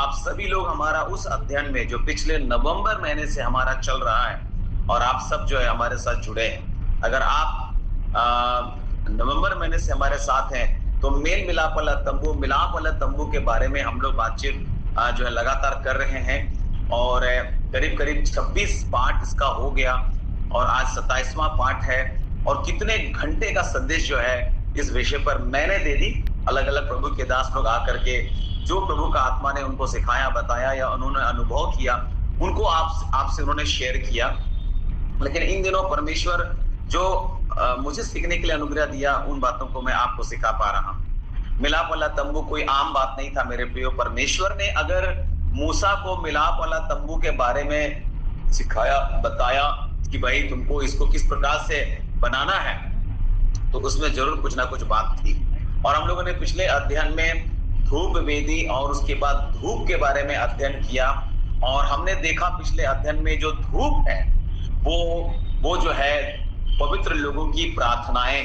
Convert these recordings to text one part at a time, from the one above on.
आप सभी लोग हमारा उस अध्ययन में जो पिछले नवंबर महीने से हमारा चल रहा है और आप सब जो है हमारे साथ जुड़े हैं। अगर आप नवंबर महीने से हमारे साथ हैं तो मेल मिलाप वाला तंबू, मिलाप वाला तंबू के बारे में हम लोग बातचीत जो है लगातार कर रहे हैं और करीब करीब 26 पाठ इसका हो गया और आज 27वां पाठ है। और कितने घंटे का संदेश जो है इस विषय पर मैंने दे दी। अलग अलग प्रभु के दास लोग आकर के जो प्रभु का आत्मा ने उनको सिखाया, बताया या उन्होंने अनुभव किया, उनको आपसे उन्होंने शेयर किया। लेकिन इन दिनों परमेश्वर जो मुझे सीखने के लिए अनुग्रह दिया, उन बातों को मैं आपको सिखा पा रहा हूं। मिलाप वाला तंबू कोई आम बात नहीं था मेरे प्रियो। परमेश्वर ने अगर मूसा को मिलाप वाला तंबू के बारे में सिखाया, बताया कि भाई तुमको इसको किस प्रकार से बनाना है, तो उसमें जरूर कुछ ना कुछ बात थी। और हम लोगों ने पिछले अध्ययन में धूप वेदी और उसके बाद धूप के बारे में अध्ययन किया और हमने देखा पिछले अध्ययन में जो धूप है वो जो है पवित्र लोगों की प्रार्थनाएं,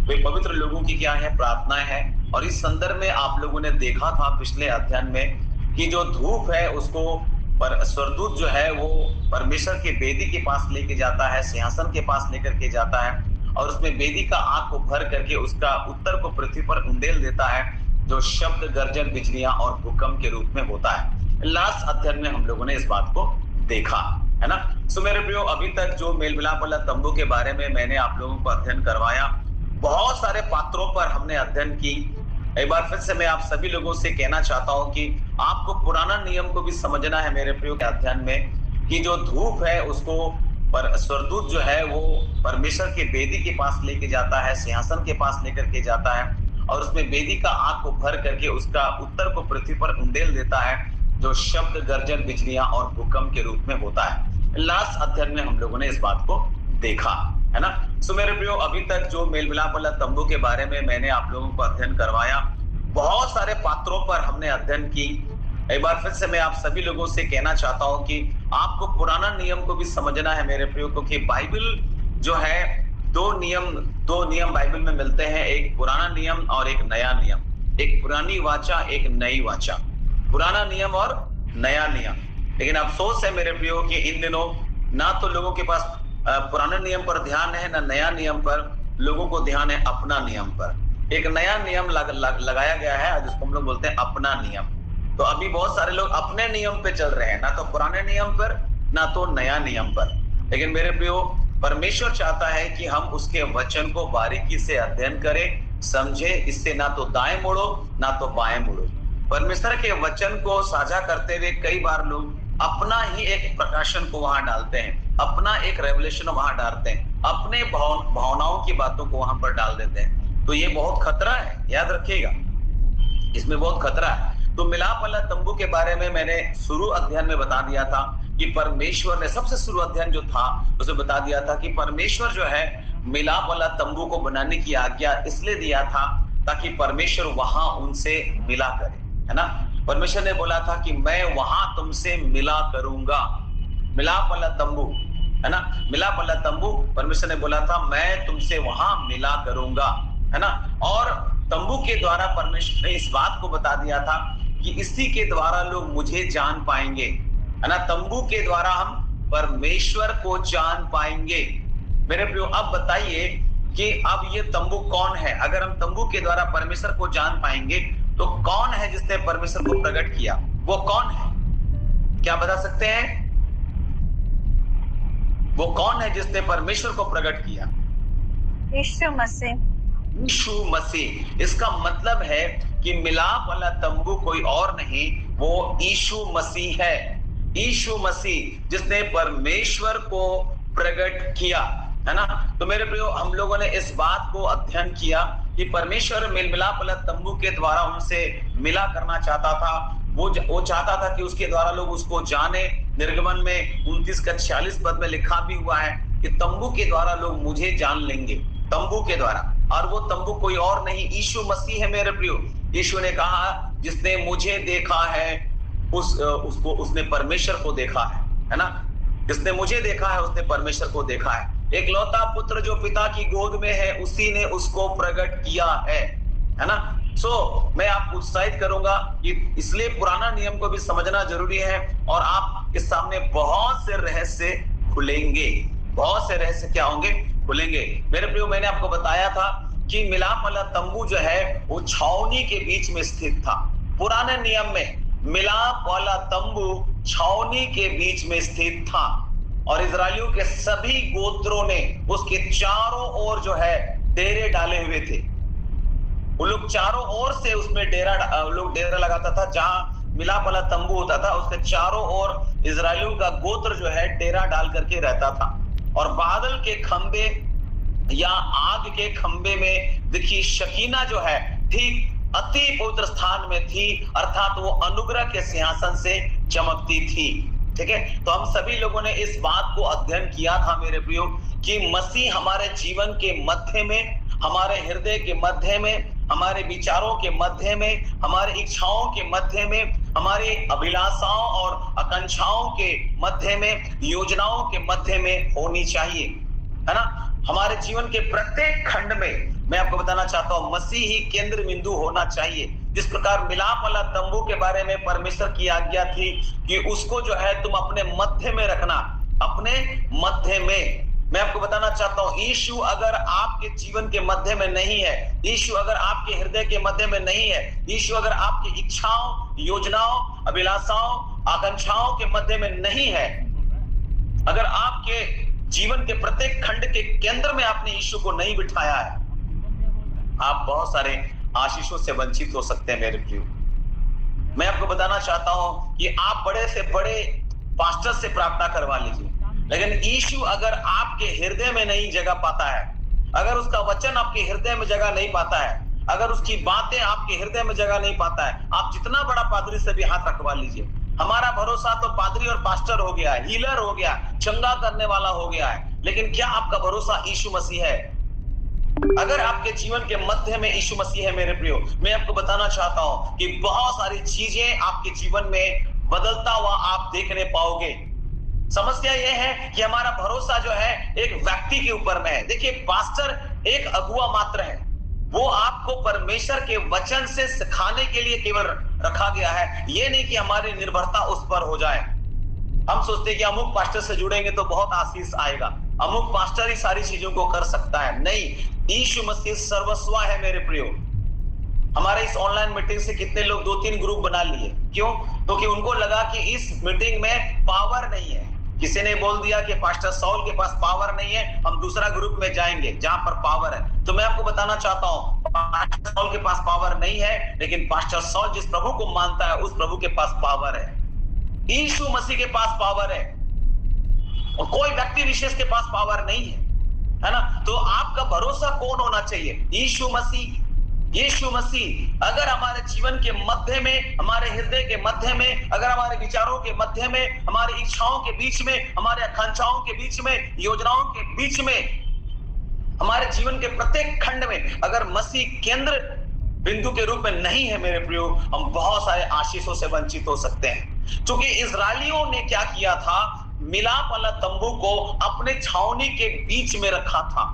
वे पवित्र लोगों की क्या है, प्रार्थनाएं हैं। और इस संदर्भ में आप लोगों ने देखा था पिछले अध्ययन में कि जो धूप है उसको पर स्वर्गदूत जो है वो परमेश्वर के वेदी के पास लेके जाता है, सिंहासन के पास लेकर के जाता है और उसमें वेदी का आग को भर करके उसका उत्तर को पृथ्वी पर उंडेल देता है, जो शब्द, गर्जन, बिजलियां और भूकंप के रूप में होता है। लास्ट अध्ययन में हम लोगों ने इस बात को देखा है ना। सो मेरे प्रियो, अभी तक जो मेल मिलाप वाला तंबू के बारे में मैंने आप लोगों को अध्ययन करवाया, बहुत सारे पात्रों पर हमने अध्ययन की। एक बार फिर से मैं आप सभी लोगों से कहना चाहता हूं कि आपको पुराना नियम को भी समझना है मेरे प्रियो के अध्ययन में, कि जो धूप है उसको पर स्वर्गदूत जो है वो परमेश्वर के वेदी के पास लेके जाता है, सिंहासन के पास लेकर के जाता है और उसमें वेदी का आग को भर करके उसका उत्तर को पृथ्वी पर उंडेल देता है, जो शब्द, गर्जन, बिजलियां और भूकंप के रूप में होता है। लास्ट अध्ययन में हम लोगों ने इस बात को देखा है ना। सो मेरे प्रियो, अभी तक जो मेल मिलाप वाला तंबू के बारे में मैंने आप लोगों को अध्ययन करवाया, बहुत सारे पात्रों पर हमने अध्ययन की। एक बार फिर से मैं आप सभी लोगों से कहना चाहता हूं कि आपको पुराना नियम को भी समझना है मेरे प्रियो, क्योंकि बाइबल जो है दो नियम बाइबल में मिलते हैं, एक पुराना नियम और एक नया नियम, एक पुरानी वाचा, एक नई वाचा, पुराना नियम और नया नियम। लेकिन अफसोस है मेरे प्रियो कि इन दिनों ना तो लोगों के पास पुराने नियम पर ध्यान है, ना नया नियम पर। लोगों को ध्यान है अपना नियम पर। एक नया नियम लगाया गया है जिसको हम लोग बोलते हैं अपना नियम। तो अभी बहुत सारे लोग अपने नियम पे चल रहे हैं, ना तो पुराने नियम पर ना तो नया नियम पर। लेकिन मेरे प्रियो, परमेश्वर चाहता है कि हम उसके वचन को बारीकी से अध्ययन करें, समझे, इससे ना तो दाएं मुड़ो ना तो बाएं मुड़ो। परमेश्वर के वचन को साझा करते हुए कई बार लोग अपना ही एक प्रकाशन को वहां डालते हैं, अपना एक रेवलेशन वहां डालते हैं, अपने भावनाओं की बातों को वहां पर डाल देते हैं। तो ये बहुत खतरा है, याद रखिएगा, इसमें बहुत खतरा है। तो मिलाप वाला तंबू के बारे में मैंने शुरू अध्ययन में बता दिया था कि परमेश्वर ने, सबसे शुरू अध्ययन जो था उसमें बता दिया था कि परमेश्वर जो है मिलाप वाला तंबू को बनाने की आज्ञा इसलिए दिया था ताकि परमेश्वर वहां उनसे मिला करे, है ना। परमेश्वर ने बोला था कि मैं वहां तुमसे मिला करूंगा। मिलाप वाला तंबू, है ना, मिलाप वाला तंबू, परमेश्वर ने बोला था मैं तुमसे वहां मिला करूंगा, है ना। और तंबू के द्वारा परमेश्वर ने इस बात को बता दिया था कि इसी के द्वारा लोग मुझे जान पाएंगे, है ना। तंबू के द्वारा हम परमेश्वर को जान पाएंगे। मेरे प्रियो, अब बताइए कि अब ये तंबू कौन है? अगर हम तंबू के द्वारा परमेश्वर को जान पाएंगे तो कौन है जिसने परमेश्वर को प्रकट किया? वो कौन है? क्या बता सकते हैं? वो कौन है जिसने परमेश्वर को प्रकट किया? यीशु मसीह। यीशु मसीह। इसका मतलब है कि मिलाप वाला तंबू कोई और नहीं, वो यीशु मसीह है। यीशु मसीह जिसने परमेश्वर को प्रकट किया, है ना। तो मेरे प्रियो, हम लोगों ने इस बात को अध्ययन किया कि परमेश्वर मेल मिलाप वाला तंबू के द्वारा उनसे मिला करना चाहता था। वो चाहता था कि उसके द्वारा लोग उसको जाने। निर्गमन में 29:46 पद में लिखा भी हुआ है कि तंबू के द्वारा लोग मुझे जान लेंगे, तंबू के द्वारा। और वो तंबू कोई और नहीं, यीशु मसीह है मेरे प्रियो। यीशु ने कहा जिसने मुझे देखा है उसको उसने परमेश्वर को देखा है ना। जिसने मुझे देखा है उसने परमेश्वर को देखा है। एक लौता पुत्र जो पिता की गोद में है उसी ने उसको प्रकट किया है। है ना। मैं आपको उत्साहित करूंगा कि इसलिए पुराना नियम को भी समझना जरूरी है, और आपके सामने बहुत से रहस्य खुलेंगे। बहुत से रहस्य क्या होंगे? खुलेंगे। मेरे प्रियो, मैंने आपको बताया था कि मिलाप वाला तंबू जो है वो छावनी के बीच में स्थित था। पुराने नियम में मिलाप वाला तंबू छावनी के बीच में स्थित था, और इजरायलियों के सभी गोत्रों ने उसके चारों ओर जो है डेरे डाले हुए थे। वो लोग चारों ओर से उसमें डेरा लगाता था। जहां मिलाप वाला तंबू होता था उसके चारों ओर इजरायलियों का गोत्र जो है डेरा डाल करके रहता था। और बादल के खंबे या आग के खंबे में देखिए शकीना जो है ठीक अति पवित्र स्थान में थी, अर्थात वो अनुग्रह के सिंहासन से चमकती थी। ठीक है, तो हम सभी लोगों ने इस बात को अध्ययन किया था मेरे प्रियो कि मसीह हमारे जीवन के मध्य में, हमारे हृदय के मध्य में, हमारे विचारों के मध्य में, हमारे इच्छाओं के मध्य में, हमारी अभिलाषाओं और आकांक्षाओं के मध्य में, योजनाओं के मध्य में होनी चाहिए, है ना। हमारे जीवन के प्रत्येक खंड में मैं आपको बताना चाहता हूं मसीह ही केंद्र बिंदु होना चाहिए। जिस प्रकार मिलाप वाला तंबू के बारे में परमेश्वर की आज्ञा थी कि उसको जो है तुम अपने मध्य में रखना, अपने मध्य में। मैं आपको बताना चाहता हूं यीशु अगर आपके जीवन के मध्य में नहीं है, यीशु अगर आपके हृदय के मध्य में नहीं है, यीशु अगर आपकी इच्छाओं, योजनाओं, अभिलाषाओं, आकांक्षाओं के मध्य में नहीं है, अगर आपके जीवन के प्रत्येक खंड के केंद्र में आपने यीशु को नहीं बिठाया है, आप बहुत सारे आशीषों से वंचित हो सकते हैं मेरे प्रियो। मैं आपको बताना चाहता हूं कि आप बड़े से बड़े पास्टर से प्रार्थना करवा लीजिए, लेकिन यीशु अगर आपके हृदय में नहीं जगह पाता है, अगर उसका वचन आपके हृदय में जगह नहीं पाता है, अगर उसकी बातें आपके हृदय में जगह नहीं पाता है, आप जितना बड़ा पादरी से भी हाथ रखवा लीजिए। हमारा भरोसा तो पादरी और पास्टर हो गया है, हीलर हो गया, चंगा करने वाला हो गया है, लेकिन क्या आपका भरोसा यीशु मसीह है? अगर आपके जीवन के मध्य में यीशु मसीह है मेरे प्रियो, मैं आपको बताना चाहता हूं कि बहुत सारी चीजें आपके जीवन में बदलता हुआ आप देखने पाओगे। समस्या यह है कि हमारा भरोसा जो है एक व्यक्ति के ऊपर में है। देखिए, पास्टर एक अगुआ मात्र है, वो आपको परमेश्वर के वचन से सिखाने के लिए केवल रखा गया है, ये नहीं कि हमारी निर्भरता उस पर हो जाए। हम सोचते हैं कि अमुक पास्टर से जुड़ेंगे तो बहुत आशीष आएगा, अमुक पास्टर ही सारी चीजों को कर सकता है। नहीं, यीशु मसीह सर्वस्व है मेरे प्रियो। हमारे इस ऑनलाइन मीटिंग से कितने लोग 2-3 ग्रुप बना लिए, क्यों? क्योंकि उनको लगा कि इस मीटिंग में पावर नहीं है। किसी ने बोल दिया कि पास्टर सॉल के पास पावर नहीं है, हम दूसरा ग्रुप में जाएंगे जहां पर पावर है। तो मैं आपको बताना चाहता हूं पास्टर सॉल के पास पावर नहीं है, लेकिन पास्टर सॉल जिस प्रभु को मानता है उस प्रभु के पास पावर है। यीशु मसीह के पास पावर है, और कोई व्यक्ति विशेष के पास पावर नहीं है ना। तो आपका भरोसा कौन होना चाहिए? यीशु मसीह। यीशु मसीह अगर हमारे जीवन के मध्य में, हमारे हृदय के मध्य में, अगर हमारे विचारों के मध्य में, हमारी इच्छाओं के बीच में, हमारे आकांक्षाओं के बीच में, योजनाओं के बीच में, हमारे जीवन के प्रत्येक खंड में अगर मसीह केंद्र बिंदु के रूप में नहीं है मेरे प्रियो, हम बहुत सारे आशीषों से वंचित हो सकते हैं। क्योंकि इजरायलियों ने क्या किया था, मिलाप वाला तंबू को अपने छावनी के बीच में रखा था।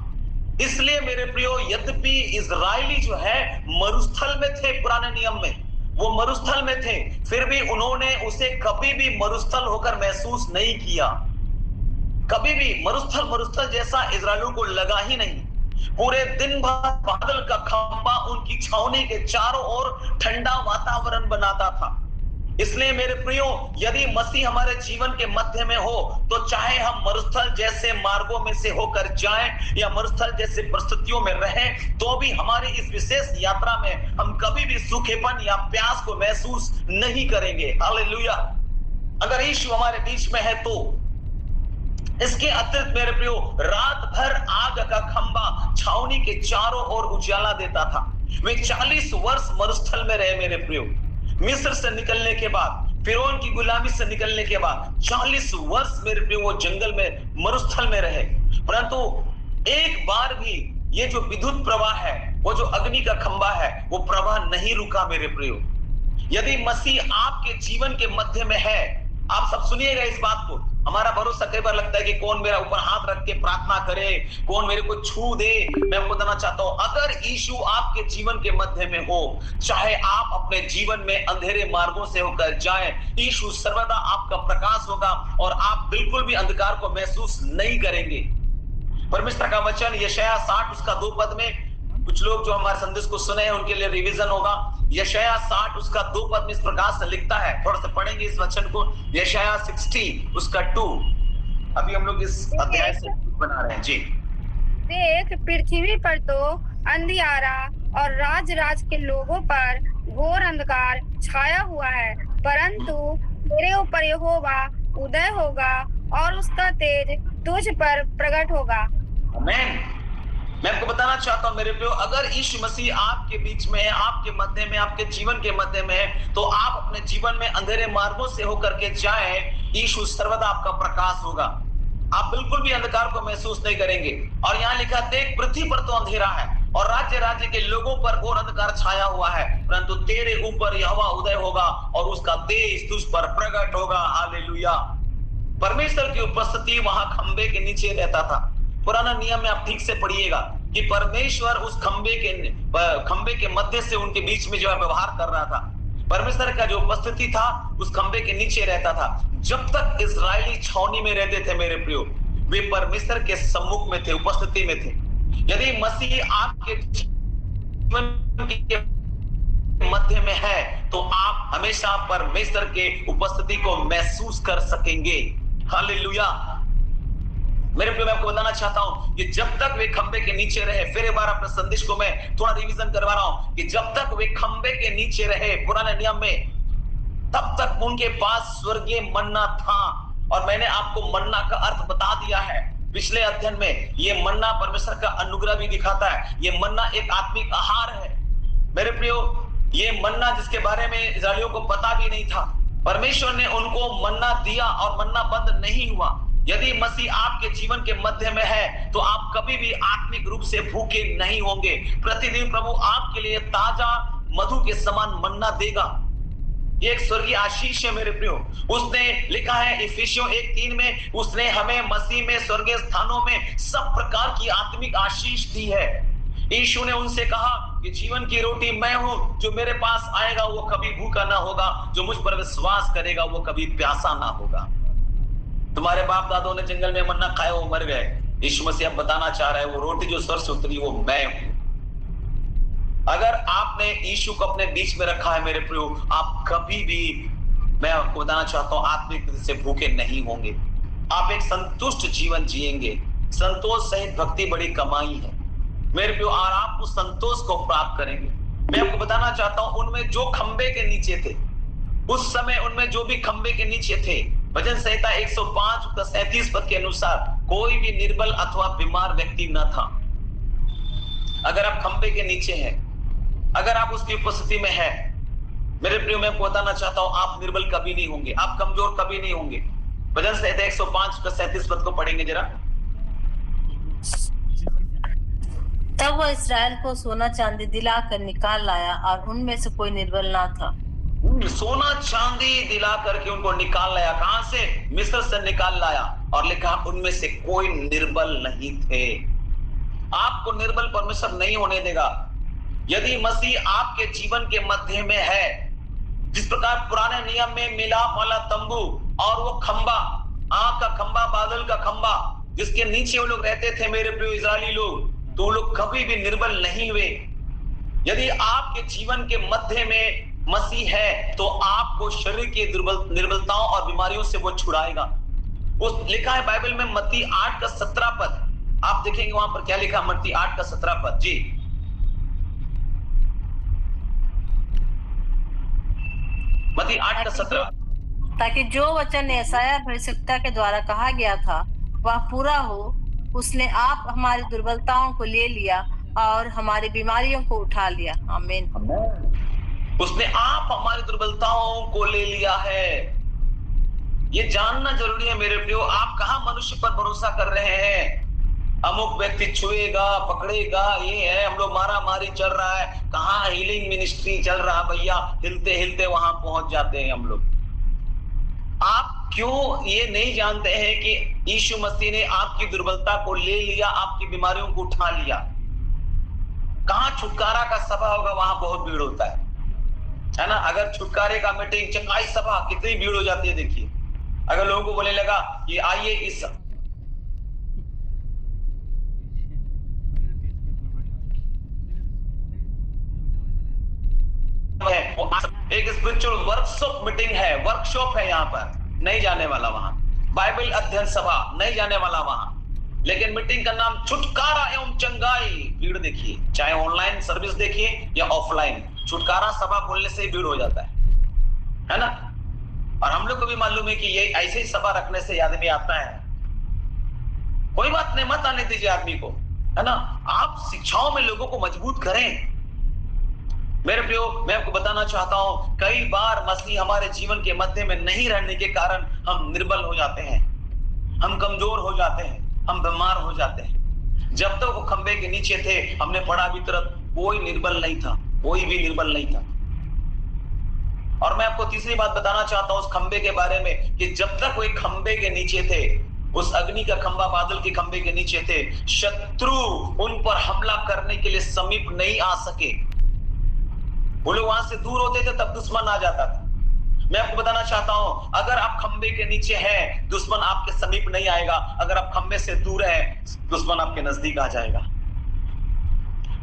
इसलिए मेरे प्रियो, यद्यपि इजरायली जो है मरुस्थल में थे, पुराने नियम में वो मरुस्थल में थे, फिर भी उन्होंने उसे कभी भी मरुस्थल होकर महसूस नहीं किया। कभी भी मरुस्थल जैसा इजरायलियों को लगा ही नहीं। पूरे दिन भर बादल का खंबा उनकी छावनी के चारों ओर ठंडा वातावरण बनाता था। इसलिए मेरे प्रियो, यदि मसीह हमारे जीवन के मध्य में हो तो चाहे हम मरुस्थल जैसे मार्गों में से होकर जाएं या मरुस्थल जैसे परिस्थितियों में रहें, तो भी हमारी इस विशेष यात्रा में हम कभी भी सूखेपन या प्यास को महसूस नहीं करेंगे। हालेलुया। अगर यीशु हमारे बीच में है तो। इसके अतिरिक्त मेरे प्रियो, रात भर आग का खंबा छावनी के चारों ओर उजाला देता था। वे 40 वर्ष मरुस्थल में रहे मेरे प्रियो। मिस्र से निकलने के बाद, फिरौन की गुलामी से निकलने के बाद 40 वर्ष मेरे प्रियो वो जंगल में, मरुस्थल में रहे, परंतु एक बार भी ये जो विद्युत प्रवाह है, वो जो अग्नि का खंबा है, वो प्रवाह नहीं रुका मेरे प्रियो। यदि मसीह आपके जीवन के मध्य में है, आप सब सुनिएगा इस बात को। हमारा भरोसा कई बार लगता है कि कौन मेरा ऊपर हाथ रख के प्रार्थना करे, कौन मेरे को छू दे। मैं आपको बताना चाहता हूं, अगर यीशु आपके जीवन के मध्य में हो, चाहे आप अपने जीवन में अंधेरे मार्गों से होकर जाएं, यीशु सर्वदा आपका प्रकाश होगा और आप बिल्कुल भी अंधकार को महसूस नहीं करेंगे। परमेश्वर का वचन यशायाह 60 उसका 2 पद में, कुछ लोग जो हमारे संदेश को सुने हैं उनके लिए रिवीजन होगा। यशायाह 60 उसका 2 पद में इस प्रकार से लिखता है, थोड़ा सा पढ़ेंगे इस वचन को। यशायाह 60 उसका 2। अभी हम लोग इस अध्याय से बना रहे हैं जी। देख, पृथ्वी पर तो अंधियारा और राज के लोगों पर घोर अंधकार छाया हुआ है, परंतु तेरे ऊपर यहोवा उदय होगा और उसका तेज तुझ पर प्रकट होगा। आमीन। मैं आपको बताना चाहता हूं मेरे प्रियो, अगर यीशु मसीह आपके बीच में है, आपके मध्य में, आपके जीवन के मध्य में है, तो आप अपने जीवन में अंधेरे मार्गों से होकर के जाए, यीशु सर्वदा आपका प्रकाश होगा। आप बिल्कुल भी अंधकार को महसूस नहीं करेंगे। और यहाँ लिखा, देख पृथ्वी पर तो अंधेरा है और राज्य के लोगों पर घोर अंधकार छाया हुआ है, परंतु तेरे ऊपर यहोवा उदय होगा और उसका तेज तुझ पर प्रकट होगा। हालेलुया। परमेश्वर की उपस्थिति वहां खंबे के नीचे रहता था। पुराना नियम में आप ठीक से पढ़िएगा कि परमेश्वर उस खंबे के मध्य से उनके बीच में जो है व्यवहार कर रहा था। परमेश्वर का जो उपस्थिति था उस खंबे के नीचे रहता था। जब तक इस्राएली छावनी में रहते थे मेरे प्रियो, वे परमेश्वर के सम्मुख में थे, उपस्थिति में थे। यदि मसीह आपके जीवन के मध्य में है तो आप हमेशा परमेश्वर के उपस्थिति को महसूस कर सकेंगे। हालेलुया। मेरे प्रियो, मैं आपको बताना चाहता हूं कि जब तक वे खंबे के नीचे रहे, फिर एक बार अपने संदेश को मैं थोड़ा रिवीजन करवा रहा हूं कि जब तक वे खंबे के नीचे रहे पुराने नियम में, तब तक उनके पास स्वर्गीय मन्ना था। और मैंने आपको मन्ना का अर्थ बता दिया है पिछले अध्ययन में। ये मन्ना परमेश्वर का अनुग्रह भी दिखाता है। ये मन्ना एक आत्मिक आहार है मेरे प्रियो। ये मन्ना जिसके बारे में इस्राएलियों को पता भी नहीं था, परमेश्वर ने उनको मन्ना दिया और मन्ना बंद नहीं हुआ। यदि मसीह आपके जीवन के मध्य में है तो आप कभी भी आत्मिक रूप से भूखे नहीं होंगे। प्रतिदिन प्रभु आपके लिए ताजा मधु के समान मन्ना देगा। ये एक स्वर्गीय आशीष है मेरे प्रियो। उसने लिखा है इफिसियों 1:3 में, उसने हमें मसीह में स्वर्गीय स्थानों में सब प्रकार की आत्मिक आशीष दी है। यीशु ने उनसे कहा कि जीवन की रोटी मैं हूं, जो मेरे पास आएगा वो कभी भूखा ना होगा, जो मुझ पर विश्वास करेगा वो कभी प्यासा ना होगा। तुम्हारे बाप दादों ने जंगल में मन्ना खाया, वो मर गए। यीशु मसीह अब बताना चाह रहा है वो रोटी जो स्वर्ग से उतरी वो मैं हूं। अगर आपने यीशु को अपने बीच में रखा है मेरे प्रियो, आप कभी भी, मैं आपको बताना चाहता हूं, आत्मिक रूप से भूखे नहीं होंगे। आप एक संतुष्ट जीवन जिएंगे। संतोष सहित भक्ति बड़ी कमाई है मेरे प्रियो, और आप उस संतोष को प्राप्त करेंगे। मैं आपको बताना चाहता हूं, उनमें जो खंबे के नीचे थे उस समय, उनमें जो भी खंबे के नीचे थे, भजन संहिता 105:37 पद के अनुसार कोई भी निर्बल अथवा बीमार व्यक्ति न था। अगर आप खंबे के नीचे हैं, अगर आप उसकी उपस्थिति में हैं, मेरे प्रियो मैं आपको बताना चाहता हूं, आप निर्बल कभी नहीं होंगे, आप कमजोर कभी नहीं होंगे। भजन संहिता 105:37 पद को पढ़ेंगे जरा। तब वह इस्राएल को सोना चांदी दिलाकर निकाल लाया और उनमें से कोई निर्बल ना था। सोना चांदी दिला करके उनको निकाल लाया। कहां से? मिस्र से निकाल लाया। और लिखा उनमें से कोई निर्बल नहीं थे। आपको निर्बल परमेश्वर नहीं होने देगा। यदि मसीह आपके जीवन के मध्य में है, जिस प्रकार पुराने नियम में मिलाप वाला तंबू और वो खंबा, आग का खंबा, बादल का खंबा, जिसके नीचे वो लोग रहते थे मेरे प्रिय इस्राएली लोग, तो वो लोग कभी भी निर्बल नहीं हुए। यदि आपके जीवन के मध्य में मसीह है तो आपको शरीर की निर्बलताओं और बीमारियों से वो छुड़ाएगा। उस लिखा है बाइबल में मत्ती 8:17 पद, आप देखेंगे वहां पर क्या लिखा, मत्ती 8:17 पद जी। मत्ती 8:17, ताकि जो वचन यशायाह भविष्यद्वक्ता के द्वारा कहा गया था वह पूरा हो। उसने आप हमारी दुर्बलताओं को ले लिया और हमारी बीमारियों को उठा लिया। आमीन। उसने आप हमारी दुर्बलताओं को ले लिया है। ये जानना जरूरी है मेरे प्रियो। आप कहां मनुष्य पर भरोसा कर रहे हैं? अमुक व्यक्ति छुएगा, पकड़ेगा, ये है, हम लोग मारा मारी चल रहा है, कहां हीलिंग मिनिस्ट्री चल रहा है भैया, हिलते हिलते वहां पहुंच जाते हैं हम लोग। आप क्यों ये नहीं जानते हैं कि यीशु मसीह ने आपकी दुर्बलता को ले लिया, आपकी बीमारियों को उठा लिया? कहां छुटकारा का सभा होगा वहां बहुत भीड़ होता है ना। अगर छुटकारे का मीटिंग, चंगाई सभा, कितनी भीड़ हो जाती है देखिए। अगर लोगों को बोलने लगा कि आइए इस एक स्पिरिचुअल वर्कशॉप मीटिंग है, वर्कशॉप है, यहाँ पर नहीं जाने वाला। वहां बाइबल अध्ययन सभा नहीं जाने वाला वहां। लेकिन मीटिंग का नाम छुटकारा एवं चंगाई। भीड़ देखिए, चाहे ऑनलाइन सर्विस देखिए या ऑफलाइन, छुटकारा सभा बोलने से भीड़ हो जाता है ना। और हम लोग को भी मालूम है कि ये ऐसे ही सभा रखने से आदमी आता है। कोई बात नहीं, मत आने दीजिए आदमी को, है ना। आप शिक्षाओं में लोगों को मजबूत करें। मेरे प्रियो, मैं आपको बताना चाहता हूं, कई बार मसीह हमारे जीवन के मध्य में नहीं रहने के कारण हम निर्बल हो जाते हैं, हम कमजोर हो जाते हैं, हम बीमार हो जाते हैं। जब तक वो खंबे के नीचे थे, हमने पढ़ा भी तुरंत, कोई निर्बल नहीं था, कोई भी निर्बल नहीं था। और मैं आपको तीसरी बात बताना चाहता हूं उस खंबे के बारे में, कि जब तक वो खंबे के नीचे थे, उस अग्नि का खंबा बादल के खंबे के नीचे थे, शत्रु उन पर हमला करने के लिए समीप नहीं आ सके। वो लोग वहां से दूर होते थे तब दुश्मन आ जाता था। मैं आपको बताना चाहता हूं, अगर आप खंबे के नीचे हैं, दुश्मन आपके समीप नहीं आएगा। अगर आप खंबे से दूर हैं, दुश्मन आपके नजदीक आ जाएगा।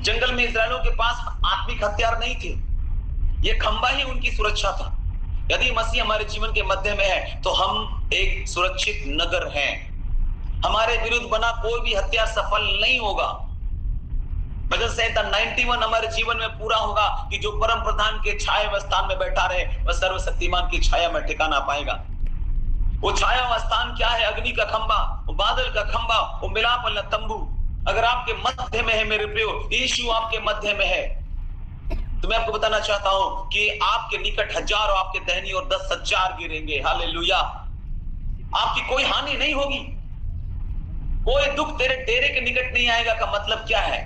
जंगल में इस्राएलियों के पास आत्मिक हथियार नहीं थे, ये खंबा ही उनकी सुरक्षा था। यदि मसीह हमारे जीवन के मध्य में है तो हम एक सुरक्षित नगर हैं। हमारे विरुद्ध बना कोई भी हथियार सफल नहीं होगा। भजन संहिता 91 हमारे जीवन में पूरा होगा कि जो परम प्रधान के छाया स्थान में बैठा रहे, वह सर्वशक्तिमान की छाया में ठिकाना पाएगा। वो छाया स्थान क्या है? अग्नि का खंबा, वो बादल का खंबा, वो मिलाप वाला तंबू। अगर आपके मध्य में है मेरे प्रियो, यीशु आपके मध्य में है, तो मैं आपको बताना चाहता हूं कि आपके निकट 1000 और आपके दाहिनी ओर 10,000 गिरेंगे। हालेलुया। आपकी कोई हानि नहीं होगी, कोई दुख तेरे डेरे के निकट नहीं आएगा। का मतलब क्या है?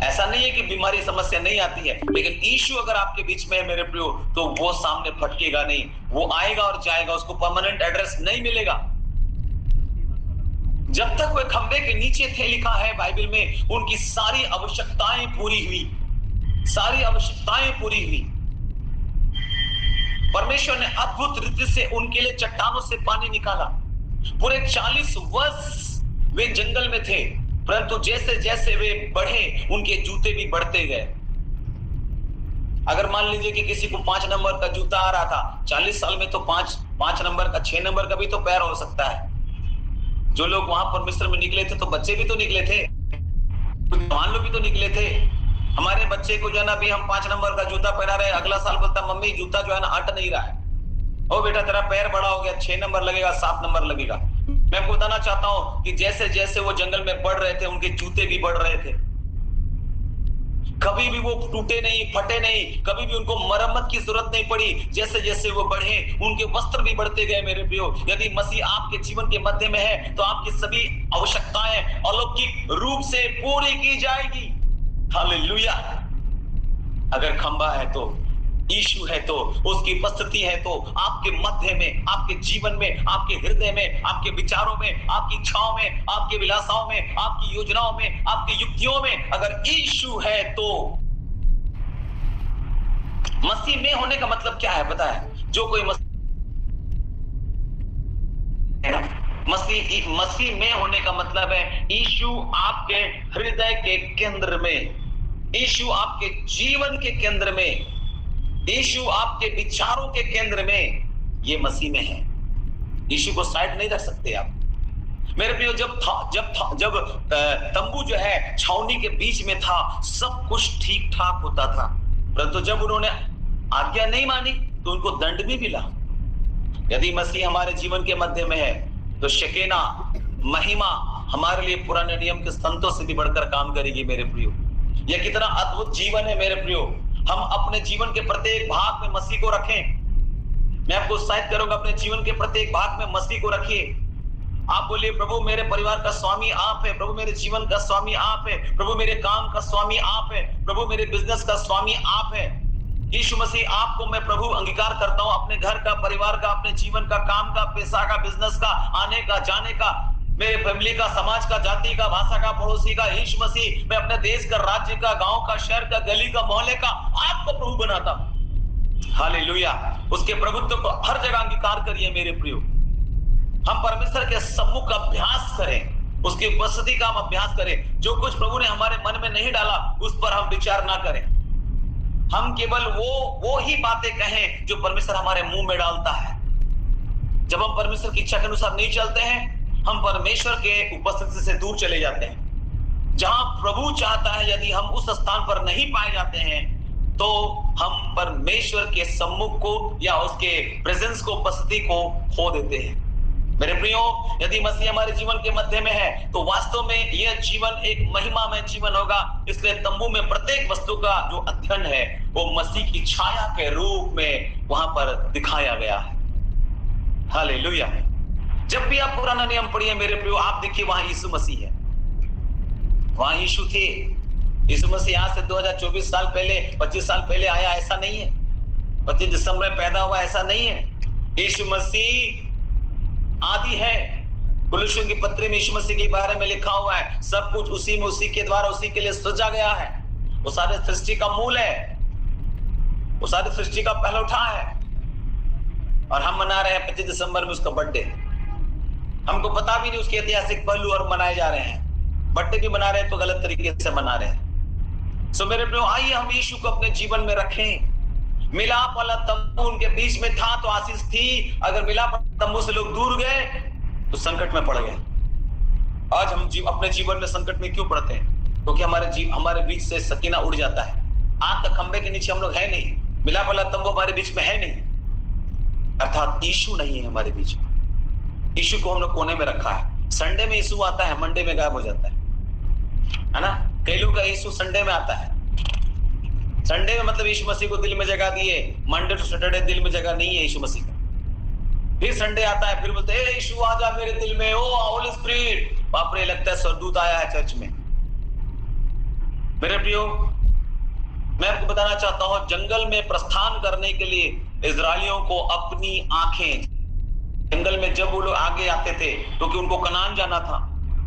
ऐसा नहीं है कि बीमारी समस्या नहीं आती है, लेकिन यीशु अगर आपके बीच में है मेरे प्रियो, तो वो सामने फटकेगा नहीं, वो आएगा और जाएगा, उसको परमानेंट एड्रेस नहीं मिलेगा। जब तक वो खंबे के नीचे थे, लिखा है बाइबल में, उनकी सारी आवश्यकताएं पूरी हुई, सारी आवश्यकताएं पूरी हुई। परमेश्वर ने अद्भुत रीति से उनके लिए चट्टानों से पानी निकाला। पूरे 40 वर्ष वे जंगल में थे, परंतु जैसे जैसे वे बढ़े, उनके जूते भी बढ़ते गए। अगर मान लीजिए कि किसी को 5 नंबर का जूता आ रहा था, 40 साल में तो 5 नंबर का, 6 नंबर का भी तो पैर हो सकता है। जो लोग वहां पर मिस्र में निकले थे, तो बच्चे भी तो निकले थे, जवान लोग भी तो निकले थे। हमारे बच्चे को जो है ना, अभी हम 5 नंबर का जूता पहना रहे, अगला साल बोलता मम्मी जूता जो है ना अट नहीं रहा है। ओ बेटा, तेरा पैर बड़ा हो गया, 6 नंबर लगेगा, 7 नंबर लगेगा। मैं आपको बताना चाहता हूं कि जैसे जैसे वो जंगल में बढ़ रहे थे, उनके जूते भी बढ़ रहे थे। कभी भी वो टूटे नहीं, फटे नहीं, कभी भी उनको मरम्मत की जरूरत नहीं पड़ी। जैसे जैसे वो बढ़े, उनके वस्त्र भी बढ़ते गए मेरे प्रियो। यदि मसीह आपके जीवन के मध्य में है, तो आपकी सभी आवश्यकताएं अलौकिक रूप से पूरी की जाएगी। हालेलुया। अगर खंबा है तो, यीशु है तो, उसकी उपस्थिति है तो, आपके मध्य में, आपके जीवन में, आपके हृदय में, आपके विचारों में, आपकी इच्छाओं में, आपके विलासाओं में, आपकी योजनाओं में, आपकी युक्तियों में अगर यीशु है तो। मसीह में होने का मतलब क्या है पता है? जो कोई मसीह में होने का मतलब है यीशु आपके हृदय के केंद्र में, यीशु आपके जीवन के केंद्र में, यीशु आपके विचारों के केंद्र में, ये मसीह में है। यीशु को साइड नहीं रख सकते आप मेरे प्रियो। जब तंबू जो है छावनी के बीच में था, सब कुछ ठीक ठाक होता था, परंतु जब उन्होंने आज्ञा नहीं मानी तो उनको दंड भी मिला। यदि मसीह हमारे जीवन के मध्य में है, तो शकेना, महिमा हमारे लिए पुराने नियम के संतों से भी बढ़कर काम करेगी मेरे प्रियो। यह कितना अद्भुत जीवन है मेरे प्रियो। हम अपने जीवन के प्रत्येक भाग में मसीह को रखें। मैं आपको उत्साहित करूंगा, अपने जीवन के प्रत्येक भाग में मसीह को रखिए। आप बोलिए, प्रभु मेरे परिवार का स्वामी आप है, प्रभु मेरे जीवन का स्वामी आप है, प्रभु मेरे काम का स्वामी आप है, प्रभु मेरे बिजनेस का स्वामी आप है। यीशु मसीह आपको मैं प्रभु अंगीकार करता हूं, अपने घर का, परिवार का, अपने जीवन का, काम का, पैसा का, बिजनेस का, आने का, जाने का, मेरे फैमिली का, समाज का, जाति का, भाषा का, पड़ोसी का। यीशु मसीह मैं अपने देश का, राज्य का, गांव का, शहर का, गली का, मोहल्ले का आपको प्रभु बनाता हूं। हालेलुया। उसके प्रभुत्व को हर जगह अंगीकार करिए मेरे प्रियो। हम परमेश्वर के सम्मुख अभ्यास करें, उसकी उपस्थिति का हम अभ्यास करें। जो कुछ प्रभु ने हमारे मन में नहीं डाला उस पर हम विचार ना करें। हम केवल वो ही बातें कहें जो परमेश्वर हमारे मुंह में डालता है। जब हम परमेश्वर की इच्छा के अनुसार नहीं चलते हैं, हम परमेश्वर के उपस्थिति से दूर चले जाते हैं। जहां प्रभु चाहता है, यदि हम उस स्थान पर नहीं पाए जाते हैं तो हम परमेश्वर के सम्मुख को या उसके प्रेजेंस को, उपस्थिति को खो देते हैं। मेरे प्रियो, यदि मसीह हमारे जीवन के मध्य में है तो वास्तव में यह जीवन एक महिमामय जीवन होगा। इसलिए तंबू में प्रत्येक वस्तु का जो अध्ययन है वो मसीह की छाया के रूप में वहां पर दिखाया गया है। हालेलुया। जब भी आप पुराना नियम पढ़िए मेरे प्रियो, आप देखिए वहां यीशु मसीह है, वहां यीशु थे। यीशु मसीह यहाँ से 2024 साल पहले, 25 साल पहले आया, ऐसा नहीं है। 25 दिसंबर में पैदा हुआ, ऐसा नहीं है। यीशु मसीह आदि है। कुलुस्सियों की पत्री में यीशु मसीह के बारे में लिखा हुआ है, सब कुछ उसी में, उसी के द्वारा, उसी के लिए सृजा गया है। वो सारे सृष्टि का मूल है, वो सारी सृष्टि का पहलौठा है। और हम मना रहे हैं 25 दिसंबर में उसका बर्थडे। हमको पता भी नहीं उसके ऐतिहासिक पहलू और मनाए जा रहे हैं। बर्थडे भी मना रहे हैं तो गलत तरीके से मना रहे हैं। सो मेरे प्रियो, आइए हम यीशु को अपने जीवन में रखें। मिलाप वाला तंबू उनके बीच में था तो आशीष थी। अगर मिलाप तंबू से लोग दूर गए तो संकट में पड़ गए। आज हम अपने जीवन में संकट में क्यों पड़ते हैं? क्योंकि हमारे बीच से सकीना उड़ जाता है। आग के खंबे के नीचे हम लोग है नहीं, मिलाप वाला तंबू हमारे बीच में है नहीं, अर्थात यीशु नहीं है हमारे बीच में। यीशु को हम लोग कोने में रखा है। संडे में यीशु आता है, मंडे में गायब हो जाता है ना। कई लोग का यीशु संडे में आता है। संडे में मतलब यीशु मसीह को दिल में जगह दिए, मंडे टू सैटरडे दिल में जगह नहीं है यीशु मसीह का। फिर संडे आता है, फिर बोलते हैं यीशु आ जा मेरे दिल में, ओ होली स्पिरिट। बाप रे, लगता है स्वर्गदूत आया है चर्च में। मेरे प्रियो, मैं आपको बताना चाहता हूं, जंगल में प्रस्थान करने के लिए इजरायलियों को अपनी आंखें, जंगल में जब वो लोग आगे आते थे क्योंकि उनको कनान जाना था,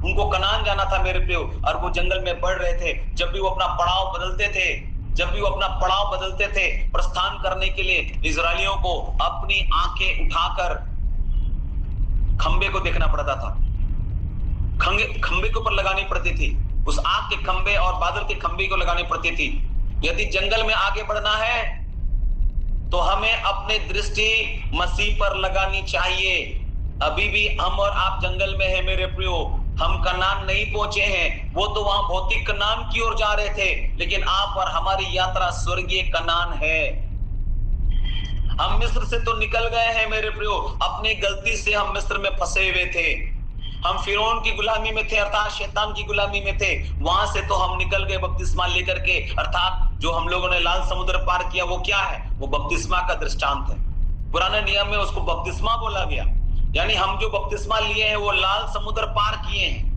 उनको कनान जाना था मेरे प्रियो, और वो जंगल में बढ़ रहे थे। जब भी वो अपना पड़ाव बदलते थे प्रस्थान करने के लिए, इजरायलियों को अपनी आंखें उठाकर खंबे को देखना पड़ता था। खंबे के ऊपर लगानी पड़ती थी, उस आग के खंबे और बादल के खंबे को लगानी पड़ती थी। यदि जंगल में आगे बढ़ना है तो हमें अपनी दृष्टि मसीह पर लगानी चाहिए। अभी भी हम और आप जंगल में हैं मेरे प्रियो, हम कनान नहीं पहुंचे हैं। वो तो वहां भौतिक कनान की ओर जा रहे थे, लेकिन आप और हमारी यात्रा स्वर्गीय कनान है। हम मिस्र से तो निकल गए हैं मेरे प्रियो, अपनी गलती से हम मिस्र में फंसे हुए थे। हम फिरौन की गुलामी में थे, अर्थात शैतान की गुलामी में थे। वहां से तो हम निकल गए बपतिस्मा लेकर के, अर्थात जो हम लोगों ने लाल समुद्र पार किया वो क्या है? वो बपतिस्मा का दृष्टांत है। पुराने नियम में उसको बपतिस्मा बोला गया, यानी हम जो बपतिस्मा लिए हैं वो लाल समुद्र पार किए हैं।